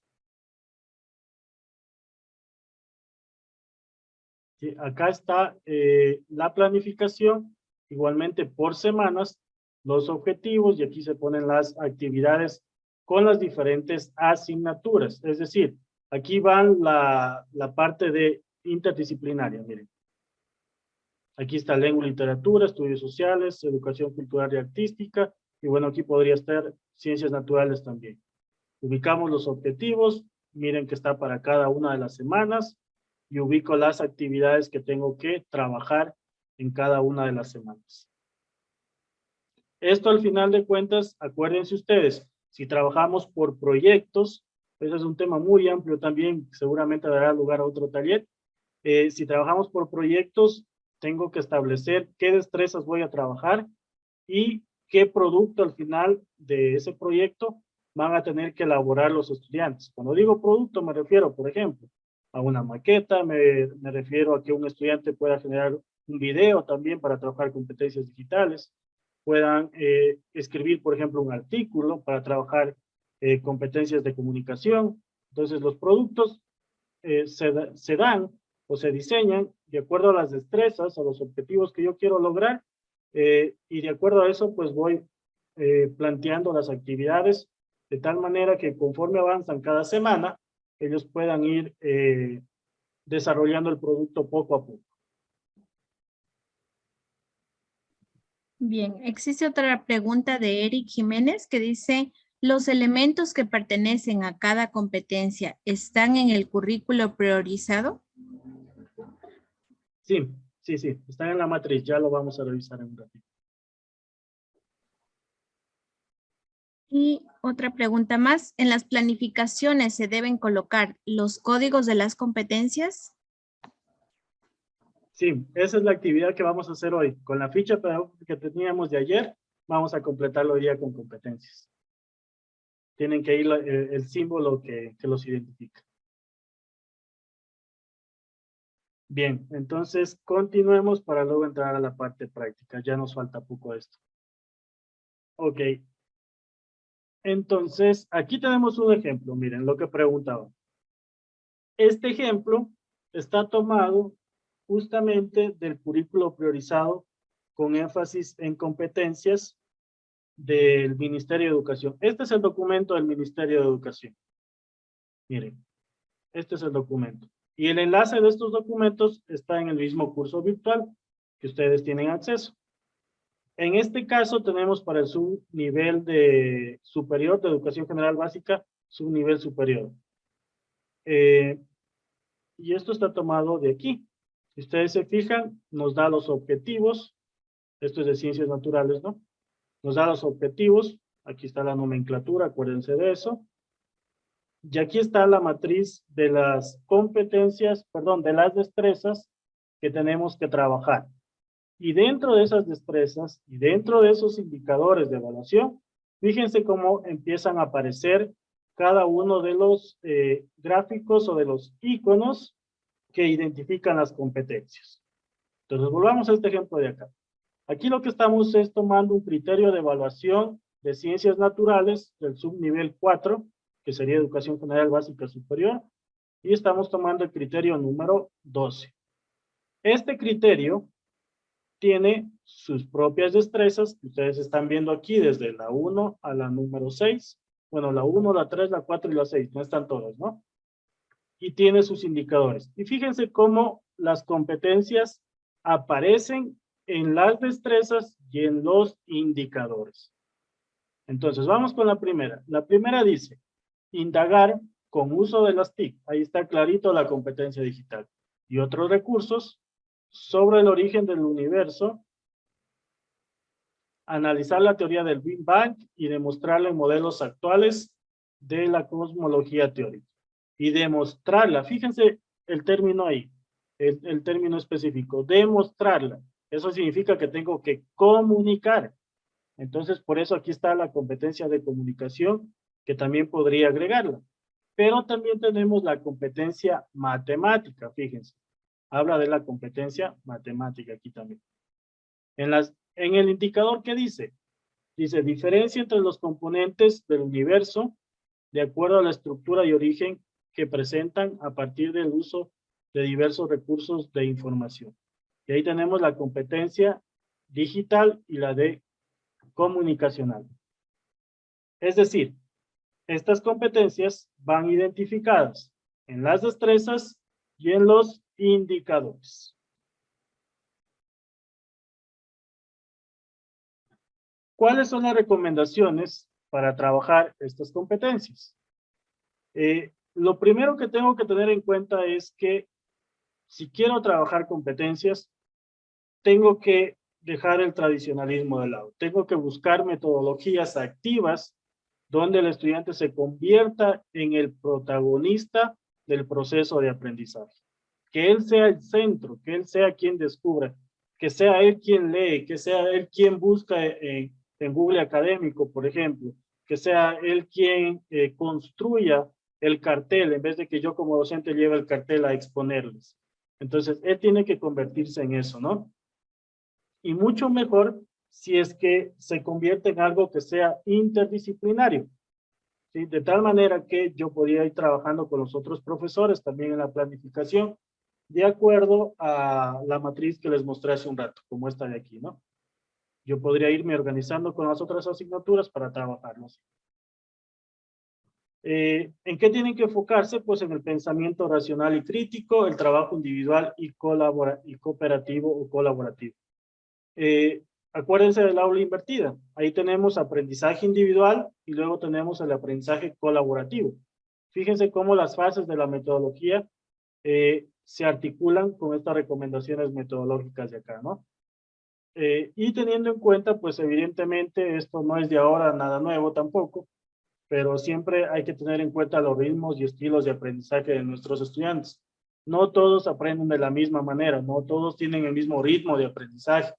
¿Sí? Acá está la planificación, igualmente por semanas, los objetivos, y aquí se ponen las actividades con las diferentes asignaturas. Es decir, aquí van la parte de interdisciplinaria, miren. Aquí está lengua y literatura, estudios sociales, educación cultural y artística, y bueno, aquí podría estar ciencias naturales también. Ubicamos los objetivos, miren que está para cada una de las semanas, y ubico las actividades que tengo que trabajar en cada una de las semanas. Esto al final de cuentas, acuérdense ustedes, si trabajamos por proyectos, ese es un tema muy amplio también, seguramente dará lugar a otro taller. Si trabajamos por proyectos, tengo que establecer qué destrezas voy a trabajar y qué producto al final de ese proyecto van a tener que elaborar los estudiantes. Cuando digo producto me refiero, por ejemplo, a una maqueta, me refiero a que un estudiante pueda generar un video también para trabajar competencias digitales, puedan escribir, por ejemplo, un artículo para trabajar competencias de comunicación. Entonces, los productos se dan o se diseñan de acuerdo a las destrezas, a los objetivos que yo quiero lograr, y de acuerdo a eso, pues voy planteando las actividades de tal manera que conforme avanzan cada semana, ellos puedan ir desarrollando el producto poco a poco. Bien, existe otra pregunta de Eric Jiménez que dice, ¿los elementos que pertenecen a cada competencia están en el currículo priorizado? Sí, sí, sí, están en la matriz, ya lo vamos a revisar en un ratito. Y otra pregunta más, ¿en las planificaciones se deben colocar los códigos de las competencias? Sí, esa es la actividad que vamos a hacer hoy. Con la ficha pedagógica que teníamos de ayer, vamos a completarlo hoy día con competencias. Tienen que ir el símbolo que los identifica. Bien, entonces continuemos para luego entrar a la parte práctica. Ya nos falta poco esto. Ok. Entonces, aquí tenemos un ejemplo. Miren lo que preguntaba. Este ejemplo está tomado justamente del currículo priorizado con énfasis en competencias del Ministerio de Educación. Este es el documento del Ministerio de Educación. Miren, este es el documento. Y el enlace de estos documentos está en el mismo curso virtual que ustedes tienen acceso. En este caso tenemos para el subnivel de superior de educación general básica, subnivel superior. Y esto está tomado de aquí. Si ustedes se fijan, nos da los objetivos. Esto es de ciencias naturales, ¿no? Nos da los objetivos. Aquí está la nomenclatura, acuérdense de eso. Y aquí está la matriz de las competencias, perdón, de las destrezas que tenemos que trabajar. Y dentro de esas destrezas y dentro de esos indicadores de evaluación, fíjense cómo empiezan a aparecer cada uno de los gráficos o de los iconos que identifican las competencias. Entonces, volvamos a este ejemplo de acá. Aquí lo que estamos es tomando un criterio de evaluación de ciencias naturales del subnivel 4, que sería educación general básica superior, y estamos tomando el criterio número 12. Este criterio tiene sus propias destrezas, que ustedes están viendo aquí desde la 1 a la número 6. Bueno, la 1, la 3, la 4 y la 6, no están todas, ¿no? Y tiene sus indicadores. Y fíjense cómo las competencias aparecen en las destrezas y en los indicadores. Entonces, vamos con la primera. La primera dice, indagar con uso de las TIC. Ahí está clarito la competencia digital. Y otros recursos sobre el origen del universo, analizar la teoría del Big Bang y demostrarla en modelos actuales de la cosmología teórica. Y demostrarla, fíjense el término ahí, el término específico, demostrarla. Eso significa que tengo que comunicar. Entonces, por eso aquí está la competencia de comunicación, que también podría agregarla. Pero también tenemos la competencia matemática, fíjense. Habla de la competencia matemática aquí también. En el indicador, ¿qué dice? Dice, diferencia entre los componentes del universo de acuerdo a la estructura y origen que presentan a partir del uso de diversos recursos de información. Y ahí tenemos la competencia digital y la de comunicacional. Es decir, estas competencias van identificadas en las destrezas y en los indicadores. ¿Cuáles son las recomendaciones para trabajar estas competencias? Lo primero que tengo que tener en cuenta es que si quiero trabajar competencias, tengo que dejar el tradicionalismo de lado. Tengo que buscar metodologías activas donde el estudiante se convierta en el protagonista del proceso de aprendizaje. Que él sea el centro, que él sea quien descubra, que sea él quien lee, que sea él quien busca en Google Académico, por ejemplo, que sea él quien construya el cartel en vez de que yo como docente lleve el cartel a exponerles. Entonces, él tiene que convertirse en eso, ¿no? Y mucho mejor si es que se convierte en algo que sea interdisciplinario, ¿sí? De tal manera que yo podría ir trabajando con los otros profesores también en la planificación, de acuerdo a la matriz que les mostré hace un rato, como esta de aquí, ¿no? Yo podría irme organizando con las otras asignaturas para trabajarlos. ¿En qué tienen que enfocarse? Pues en el pensamiento racional y crítico, el trabajo individual y cooperativo o colaborativo. Acuérdense del aula invertida. Ahí tenemos aprendizaje individual y luego tenemos el aprendizaje colaborativo. Fíjense cómo las fases de la metodología se articulan con estas recomendaciones metodológicas de acá, ¿no? Y teniendo en cuenta, pues evidentemente esto no es de ahora nada nuevo tampoco, pero siempre hay que tener en cuenta los ritmos y estilos de aprendizaje de nuestros estudiantes. No todos aprenden de la misma manera, no todos tienen el mismo ritmo de aprendizaje.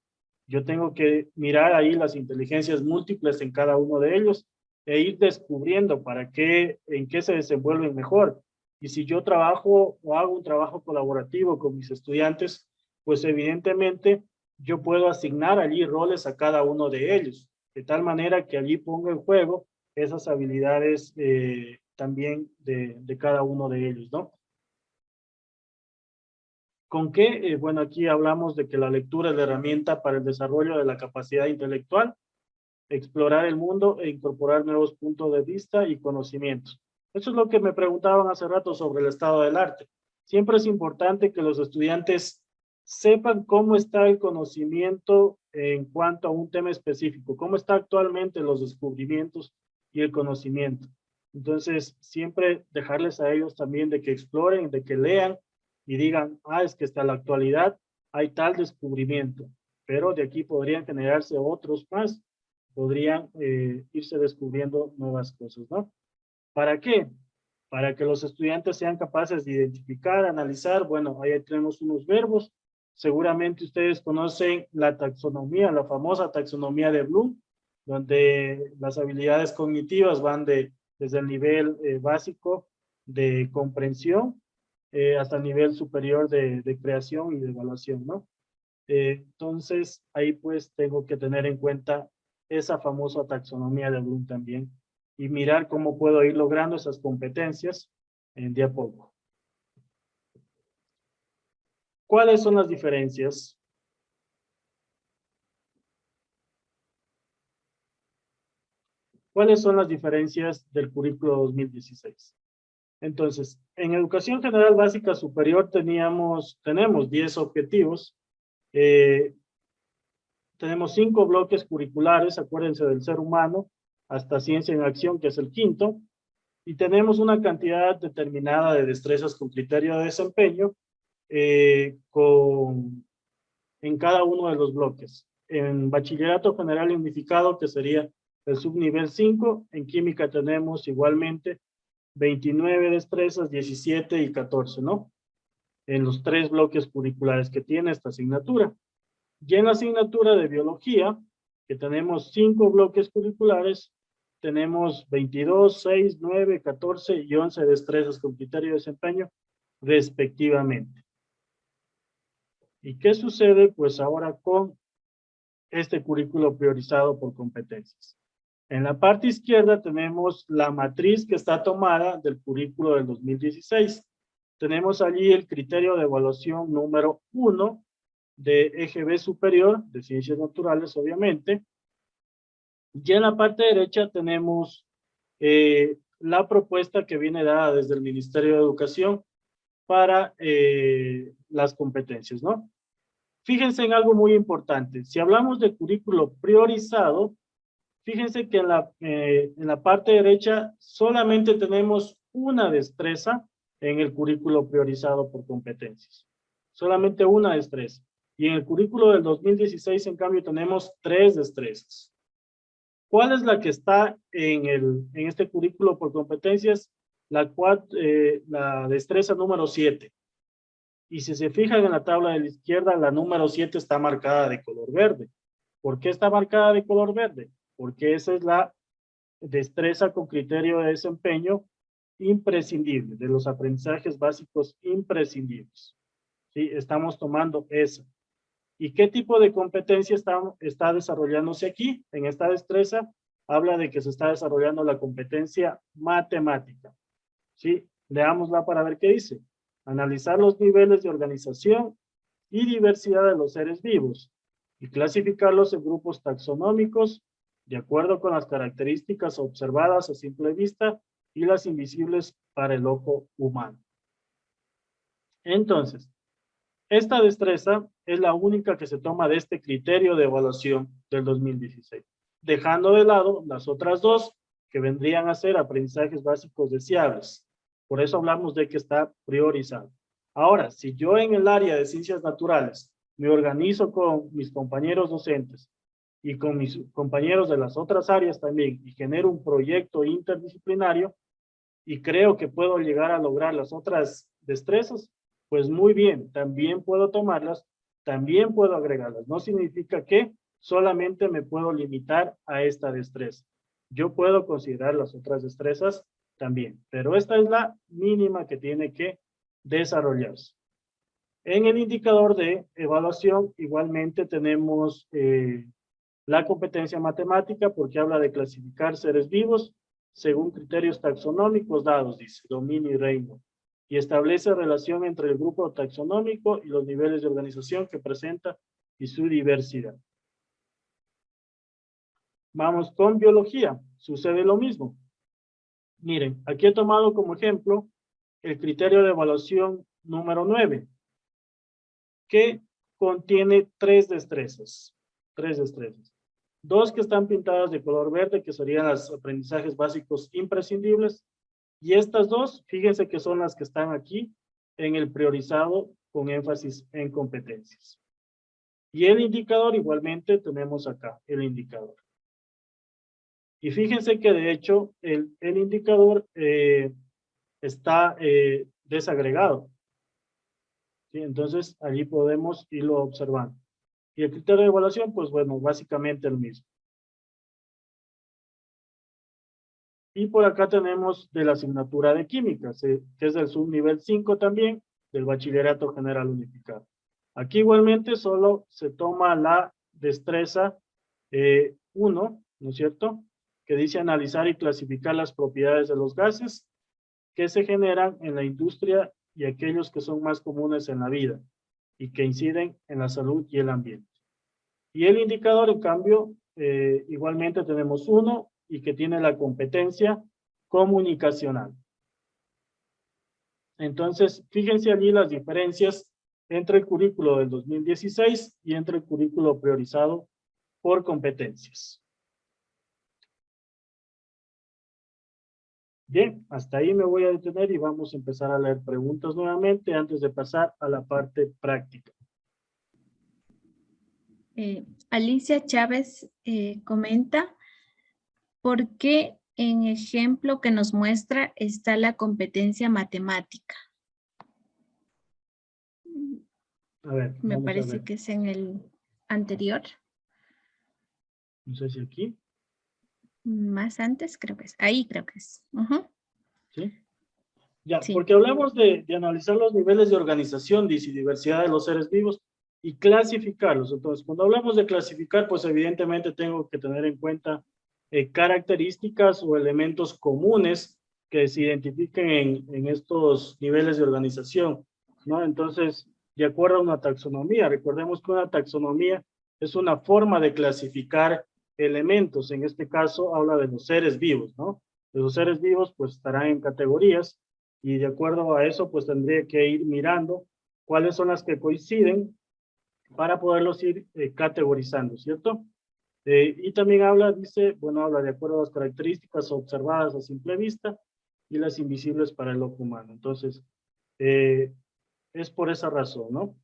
Yo tengo que mirar ahí las inteligencias múltiples en cada uno de ellos e ir descubriendo en qué se desenvuelven mejor. Y si yo trabajo o hago un trabajo colaborativo con mis estudiantes, pues evidentemente yo puedo asignar allí roles a cada uno de ellos, de tal manera que allí ponga en juego esas habilidades también de cada uno de ellos, ¿no? ¿Con qué? Bueno, aquí hablamos de que la lectura es la herramienta para el desarrollo de la capacidad intelectual, explorar el mundo e incorporar nuevos puntos de vista y conocimientos. Eso es lo que me preguntaban hace rato sobre el estado del arte. Siempre es importante que los estudiantes sepan cómo está el conocimiento en cuanto a un tema específico, cómo está actualmente los descubrimientos y el conocimiento. Entonces, siempre dejarles a ellos también de que exploren, de que lean y digan, es que hasta la actualidad hay tal descubrimiento, pero de aquí podrían generarse otros más. podrían irse descubriendo nuevas cosas, ¿no? ¿Para qué? Para que los estudiantes sean capaces de identificar, analizar. Bueno, ahí tenemos unos verbos. Seguramente ustedes conocen la taxonomía, la famosa taxonomía de Bloom, donde las habilidades cognitivas van desde el nivel básico de comprensión hasta el nivel superior de creación y de evaluación, ¿no? Entonces, ahí pues tengo que tener en cuenta esa famosa taxonomía de Bloom también y mirar cómo puedo ir logrando esas competencias en día a poco. ¿Cuáles son las diferencias? ¿Cuáles son las diferencias del currículo 2016? Entonces, en Educación General Básica Superior tenemos 10 objetivos. Tenemos 5 bloques curriculares, acuérdense del ser humano, hasta Ciencia en Acción, que es el quinto. Y tenemos una cantidad determinada de destrezas con criterio de desempeño en cada uno de los bloques. En Bachillerato General y Unificado, que sería el subnivel 5, en Química tenemos igualmente 29 destrezas, 17 y 14, ¿no? En los 3 bloques curriculares que tiene esta asignatura. Y en la asignatura de Biología, que tenemos 5 bloques curriculares, tenemos 22, 6, 9, 14 y 11 destrezas con criterio de desempeño, respectivamente. ¿Y qué sucede pues ahora con este currículo priorizado por competencias? En la parte izquierda tenemos la matriz que está tomada del currículo del 2016. Tenemos allí el criterio de evaluación número 1 de EGB superior, de Ciencias Naturales, obviamente. Y en la parte derecha tenemos la propuesta que viene dada desde el Ministerio de Educación para las competencias, ¿no? Fíjense en algo muy importante. Si hablamos de currículo priorizado, fíjense que en la parte derecha solamente tenemos una destreza en el currículo priorizado por competencias. Solamente una destreza. Y en el currículo del 2016, en cambio, tenemos 3 destrezas. ¿Cuál es la que está en este currículo por competencias? La destreza número 7. Y si se fijan en la tabla de la izquierda, la número 7 está marcada de color verde. ¿Por qué está marcada de color verde? Porque esa es la destreza con criterio de desempeño imprescindible, de los aprendizajes básicos imprescindibles. ¿Sí? Estamos tomando esa. ¿Y qué tipo de competencia está desarrollándose aquí? En esta destreza habla de que se está desarrollando la competencia matemática. ¿Sí? Leámosla para ver qué dice. Analizar los niveles de organización y diversidad de los seres vivos y clasificarlos en grupos taxonómicos de acuerdo con las características observadas a simple vista y las invisibles para el ojo humano. Entonces, esta destreza es la única que se toma de este criterio de evaluación del 2016, dejando de lado las otras 2 que vendrían a ser aprendizajes básicos deseables. Por eso hablamos de que está priorizado. Ahora, si yo en el área de ciencias naturales me organizo con mis compañeros docentes y con mis compañeros de las otras áreas también y genero un proyecto interdisciplinario y creo que puedo llegar a lograr las otras destrezas, pues muy bien, también puedo tomarlas, también puedo agregarlas. No significa que solamente me puedo limitar a esta destreza. Yo puedo considerar las otras destrezas también, pero esta es la mínima que tiene que desarrollarse. En el indicador de evaluación, igualmente tenemos la competencia matemática, porque habla de clasificar seres vivos según criterios taxonómicos dados, dice, dominio y reino, y establece relación entre el grupo taxonómico y los niveles de organización que presenta y su diversidad. Vamos con biología, sucede lo mismo. Miren, aquí he tomado como ejemplo el criterio de evaluación número 9, que contiene 3 destrezas. 3 destrezas. 2 que están pintadas de color verde, que serían los aprendizajes básicos imprescindibles. Y estas 2, fíjense que son las que están aquí en el priorizado con énfasis en competencias. Y el indicador, igualmente, tenemos acá el indicador. Y fíjense que de hecho el indicador está desagregado. ¿Sí? Entonces allí podemos irlo observando. Y el criterio de evaluación, pues bueno, básicamente el mismo. Y por acá tenemos de la asignatura de química, que es del subnivel 5 también, del bachillerato general unificado. Aquí igualmente solo se toma la destreza 1, ¿no es cierto? Que dice analizar y clasificar las propiedades de los gases que se generan en la industria y aquellos que son más comunes en la vida y que inciden en la salud y el ambiente. Y el indicador, en cambio, igualmente tenemos uno y que tiene la competencia comunicacional. Entonces, fíjense allí las diferencias entre el currículo del 2016 y entre el currículo priorizado por competencias. Bien, hasta ahí me voy a detener y vamos a empezar a leer preguntas nuevamente antes de pasar a la parte práctica. Alicia Chávez comenta, ¿por qué en ejemplo que nos muestra está la competencia matemática? A ver, Me vamos a parece ver. que es en el anterior. No sé si aquí. Más antes creo que es. Ahí creo que es. Ujú. ¿Sí? Ya, Sí. porque hablamos de analizar los niveles de organización, dice, y diversidad de los seres vivos y clasificarlos. Entonces, cuando hablamos de clasificar, pues evidentemente tengo que tener en cuenta características o elementos comunes que se identifiquen en estos niveles de organización, ¿no? Entonces, de acuerdo a una taxonomía, recordemos que una taxonomía es una forma de clasificar elementos. En este caso, habla de los seres vivos, ¿no? De los seres vivos, pues estarán en categorías y de acuerdo a eso, pues tendría que ir mirando cuáles son las que coinciden para poderlos ir categorizando, ¿cierto? Y también habla, dice, bueno, habla de acuerdo a las características observadas a simple vista y las invisibles para el ojo humano. Entonces, es por esa razón, ¿no?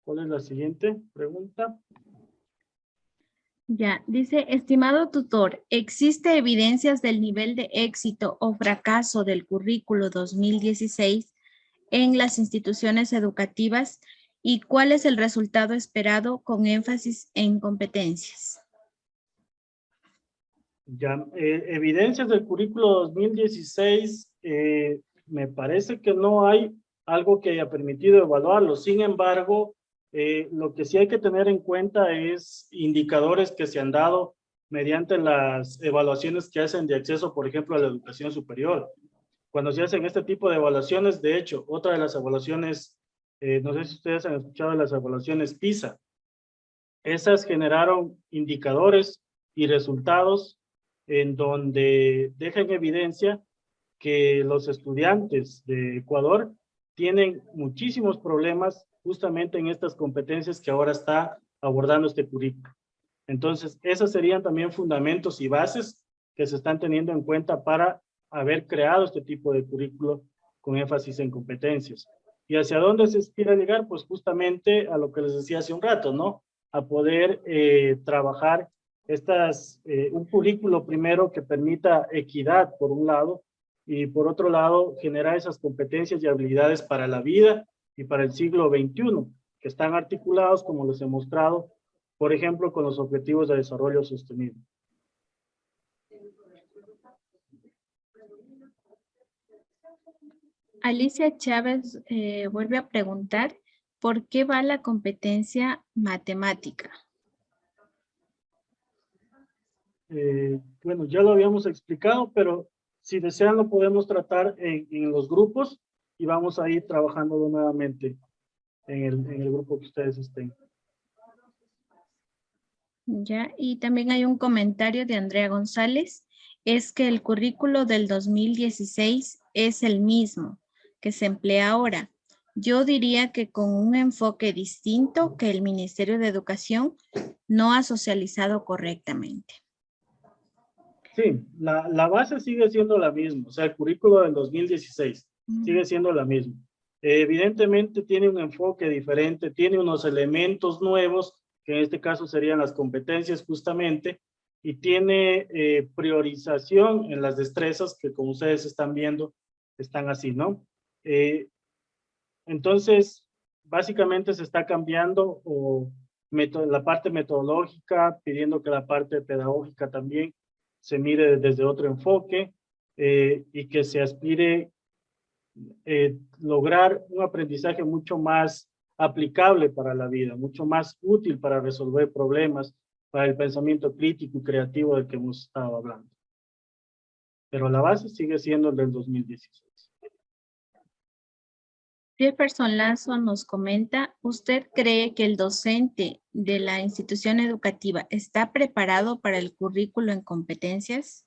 ¿Cuál es la siguiente pregunta? Ya, dice, estimado tutor, ¿existe evidencias del nivel de éxito o fracaso del currículo 2016 en las instituciones educativas y cuál es el resultado esperado con énfasis en competencias? Ya, evidencias del currículo 2016, me parece que no hay algo que haya permitido evaluarlo. Sin embargo, lo que sí hay que tener en cuenta es indicadores que se han dado mediante las evaluaciones que hacen de acceso, por ejemplo, a la educación superior. Cuando se hacen este tipo de evaluaciones, de hecho, otra de las evaluaciones, no sé si ustedes han escuchado de las evaluaciones PISA, esas generaron indicadores y resultados en donde dejan evidencia que los estudiantes de Ecuador tienen muchísimos problemas justamente en estas competencias que ahora está abordando este currículo. Entonces, esos serían también fundamentos y bases que se están teniendo en cuenta para haber creado este tipo de currículo con énfasis en competencias. ¿Y hacia dónde se aspira a llegar? Pues justamente a lo que les decía hace un rato, ¿no? A poder trabajar un currículo primero que permita equidad, por un lado, y por otro lado, generar esas competencias y habilidades para la vida y para el siglo XXI, que están articulados, como les he mostrado, por ejemplo, con los Objetivos de Desarrollo Sostenible. Alicia Chávez vuelve a preguntar, ¿por qué va la competencia matemática? Bueno, ya lo habíamos explicado, pero si desean lo podemos tratar en los grupos y vamos a ir trabajándolo nuevamente en el grupo que ustedes estén. Ya, y también hay un comentario de Andrea González, es que el currículo del 2016 es el mismo que se emplea ahora. Yo diría que con un enfoque distinto que el Ministerio de Educación no ha socializado correctamente. Sí, la base sigue siendo la misma, o sea, el currículo del 2016 sigue siendo la misma. Evidentemente tiene un enfoque diferente, tiene unos elementos nuevos que en este caso serían las competencias justamente, y tiene priorización en las destrezas que, como ustedes están viendo, están así, ¿no? Entonces, básicamente se está cambiando la parte metodológica, pidiendo que la parte pedagógica también se mire desde otro enfoque y que se aspire lograr un aprendizaje mucho más aplicable para la vida, mucho más útil para resolver problemas, para el pensamiento crítico y creativo del que hemos estado hablando. Pero la base sigue siendo el del 2016. Jefferson Lazo nos comenta, ¿usted cree que el docente de la institución educativa está preparado para el currículo en competencias?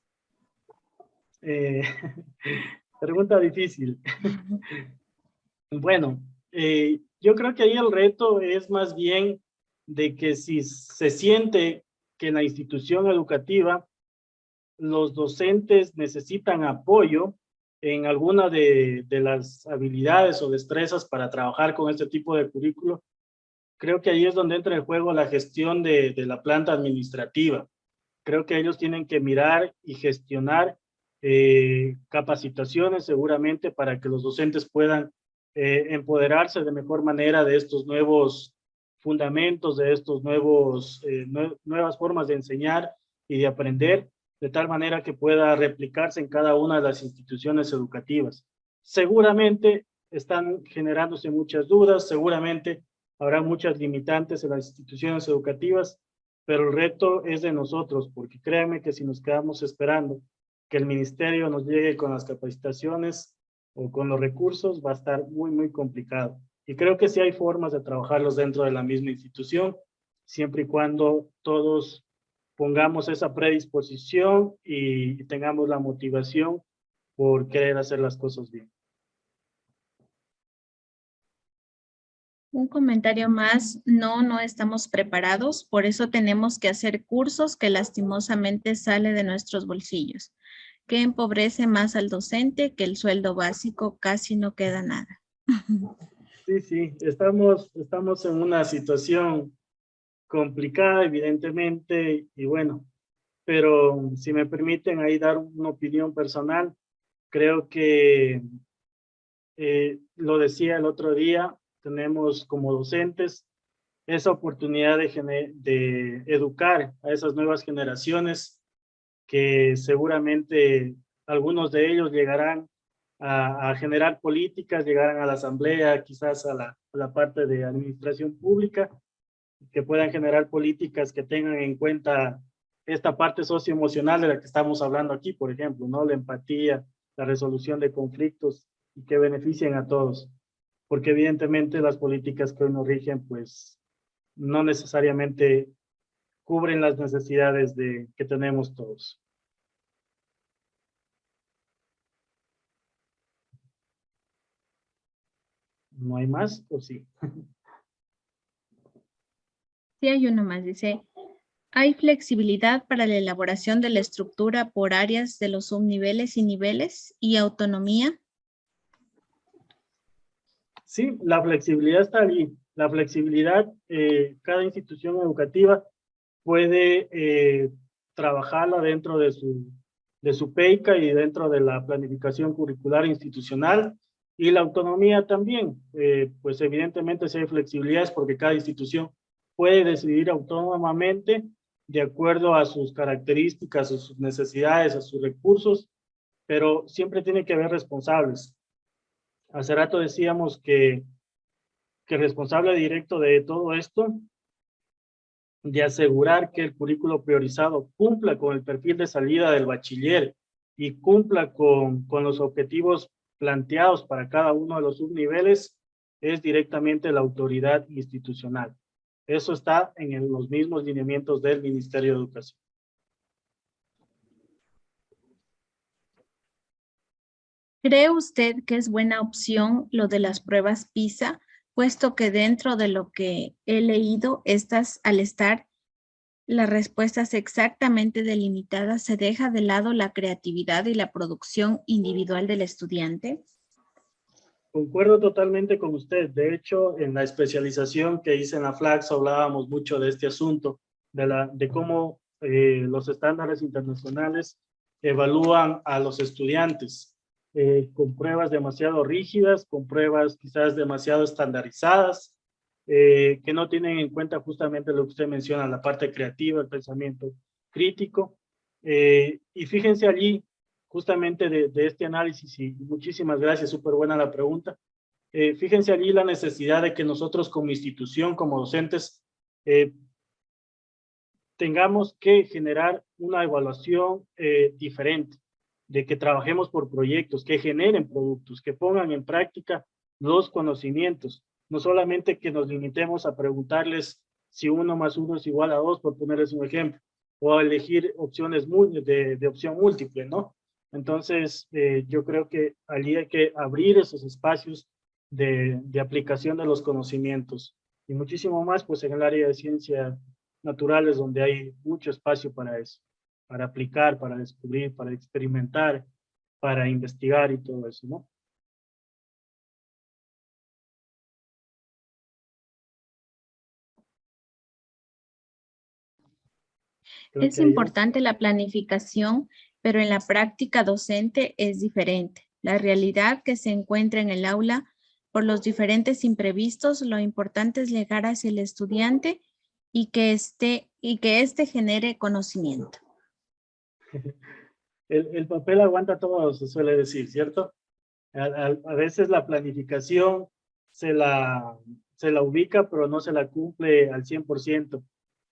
Pregunta difícil. Bueno, yo creo que ahí el reto es más bien de que si se siente que en la institución educativa los docentes necesitan apoyo en alguna de las habilidades o destrezas para trabajar con este tipo de currículo, creo que ahí es donde entra en juego la gestión de la planta administrativa. Creo que ellos tienen que mirar y gestionar capacitaciones seguramente para que los docentes puedan empoderarse de mejor manera de estos nuevos fundamentos, de estos nuevas formas de enseñar y de aprender, de tal manera que pueda replicarse en cada una de las instituciones educativas. Seguramente están generándose muchas dudas, seguramente habrá muchas limitantes en las instituciones educativas, pero el reto es de nosotros, porque créanme que si nos quedamos esperando que el ministerio nos llegue con las capacitaciones o con los recursos, va a estar muy, muy complicado. Y creo que sí hay formas de trabajarlos dentro de la misma institución, siempre y cuando todos pongamos esa predisposición y tengamos la motivación por querer hacer las cosas bien. Un comentario más, no estamos preparados, por eso tenemos que hacer cursos que lastimosamente sale de nuestros bolsillos, que empobrece más al docente que el sueldo básico, casi no queda nada. Sí, estamos en una situación complicada, evidentemente, y bueno, pero si me permiten ahí dar una opinión personal, creo que lo decía el otro día, tenemos como docentes esa oportunidad de educar a esas nuevas generaciones que seguramente algunos de ellos llegarán a generar políticas, llegarán a la asamblea, quizás a la parte de administración pública, que puedan generar políticas que tengan en cuenta esta parte socioemocional de la que estamos hablando aquí, por ejemplo, ¿no? La empatía, la resolución de conflictos y que beneficien a todos. Porque evidentemente las políticas que hoy nos rigen, pues no necesariamente cubren las necesidades que tenemos todos. ¿No hay más o sí? Sí, hay uno más, dice, ¿hay flexibilidad para la elaboración de la estructura por áreas de los subniveles y niveles y autonomía? Sí, la flexibilidad está allí. La flexibilidad, cada institución educativa puede trabajarla dentro de su PEICA y dentro de la planificación curricular institucional, y la autonomía también. Pues evidentemente si hay flexibilidades porque cada institución puede decidir autónomamente de acuerdo a sus características, a sus necesidades, a sus recursos, pero siempre tiene que haber responsables. Hace rato decíamos que el responsable directo de todo esto, de asegurar que el currículo priorizado cumpla con el perfil de salida del bachiller y cumpla con los objetivos planteados para cada uno de los subniveles, es directamente la autoridad institucional. Eso está en los mismos lineamientos del Ministerio de Educación. ¿Cree usted que es buena opción lo de las pruebas PISA, puesto que dentro de lo que he leído, estas, al estar las respuestas exactamente delimitadas, se deja de lado la creatividad y la producción individual del estudiante? Concuerdo totalmente con usted. De hecho, en la especialización que hice en la Flaxo hablábamos mucho de este asunto, de cómo los estándares internacionales evalúan a los estudiantes con pruebas demasiado rígidas, con pruebas quizás demasiado estandarizadas, que no tienen en cuenta justamente lo que usted menciona, la parte creativa, el pensamiento crítico. Y fíjense allí, justamente de este análisis, y muchísimas gracias, súper buena la pregunta. Fíjense allí la necesidad de que nosotros como institución, como docentes, tengamos que generar una evaluación diferente, de que trabajemos por proyectos, que generen productos, que pongan en práctica los conocimientos, no solamente que nos limitemos a preguntarles si 1 más 1 es igual a 2, por ponerles un ejemplo, o a elegir opciones de opción múltiple, ¿no? Entonces, yo creo que allí hay que abrir esos espacios de aplicación de los conocimientos y muchísimo más, pues en el área de ciencia naturales donde hay mucho espacio para eso, para aplicar, para descubrir, para experimentar, para investigar y todo eso, ¿no? Creo Es que ahí importante la planificación, pero en la práctica docente es diferente. La realidad que se encuentra en el aula por los diferentes imprevistos, lo importante es llegar hacia el estudiante y que éste genere conocimiento. el papel aguanta todo, se suele decir, ¿cierto? A veces la planificación se la ubica, pero no se la cumple al 100%.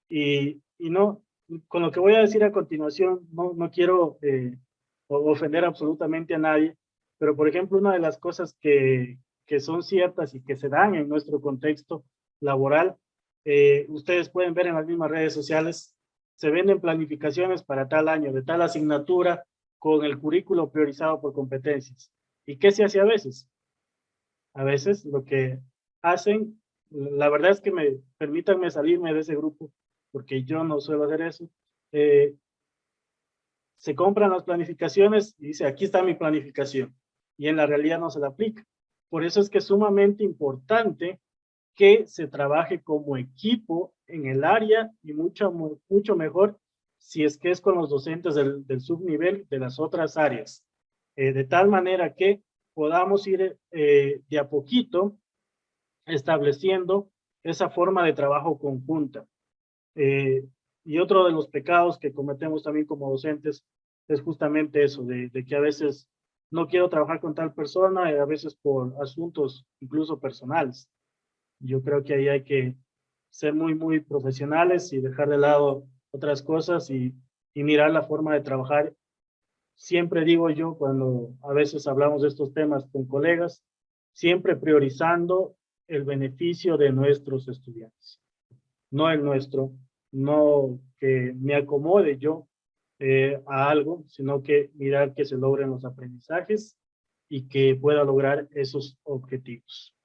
Y no, con lo que voy a decir a continuación, no quiero ofender absolutamente a nadie, pero por ejemplo, una de las cosas que son ciertas y que se dan en nuestro contexto laboral, ustedes pueden ver en las mismas redes sociales, se venden planificaciones para tal año, de tal asignatura, con el currículo priorizado por competencias. ¿Y qué se hace a veces? A veces lo que hacen, la verdad es que permítanme salirme de ese grupo, porque yo no suelo hacer eso. Se compran las planificaciones y dice, aquí está mi planificación, y en la realidad no se la aplica. Por eso es que es sumamente importante que se trabaje como equipo en el área y mucho mejor si es que es con los docentes del subnivel de las otras áreas. De tal manera que podamos ir de a poquito estableciendo esa forma de trabajo conjunta. Y otro de los pecados que cometemos también como docentes es justamente eso, de que a veces no quiero trabajar con tal persona, y a veces por asuntos incluso personales. Yo creo que ahí hay que ser muy profesionales y dejar de lado otras cosas y mirar la forma de trabajar. Siempre digo yo, cuando a veces hablamos de estos temas con colegas, siempre priorizando el beneficio de nuestros estudiantes, no el nuestro, no que me acomode yo a algo, sino que mirar que se logren los aprendizajes y que pueda lograr esos objetivos.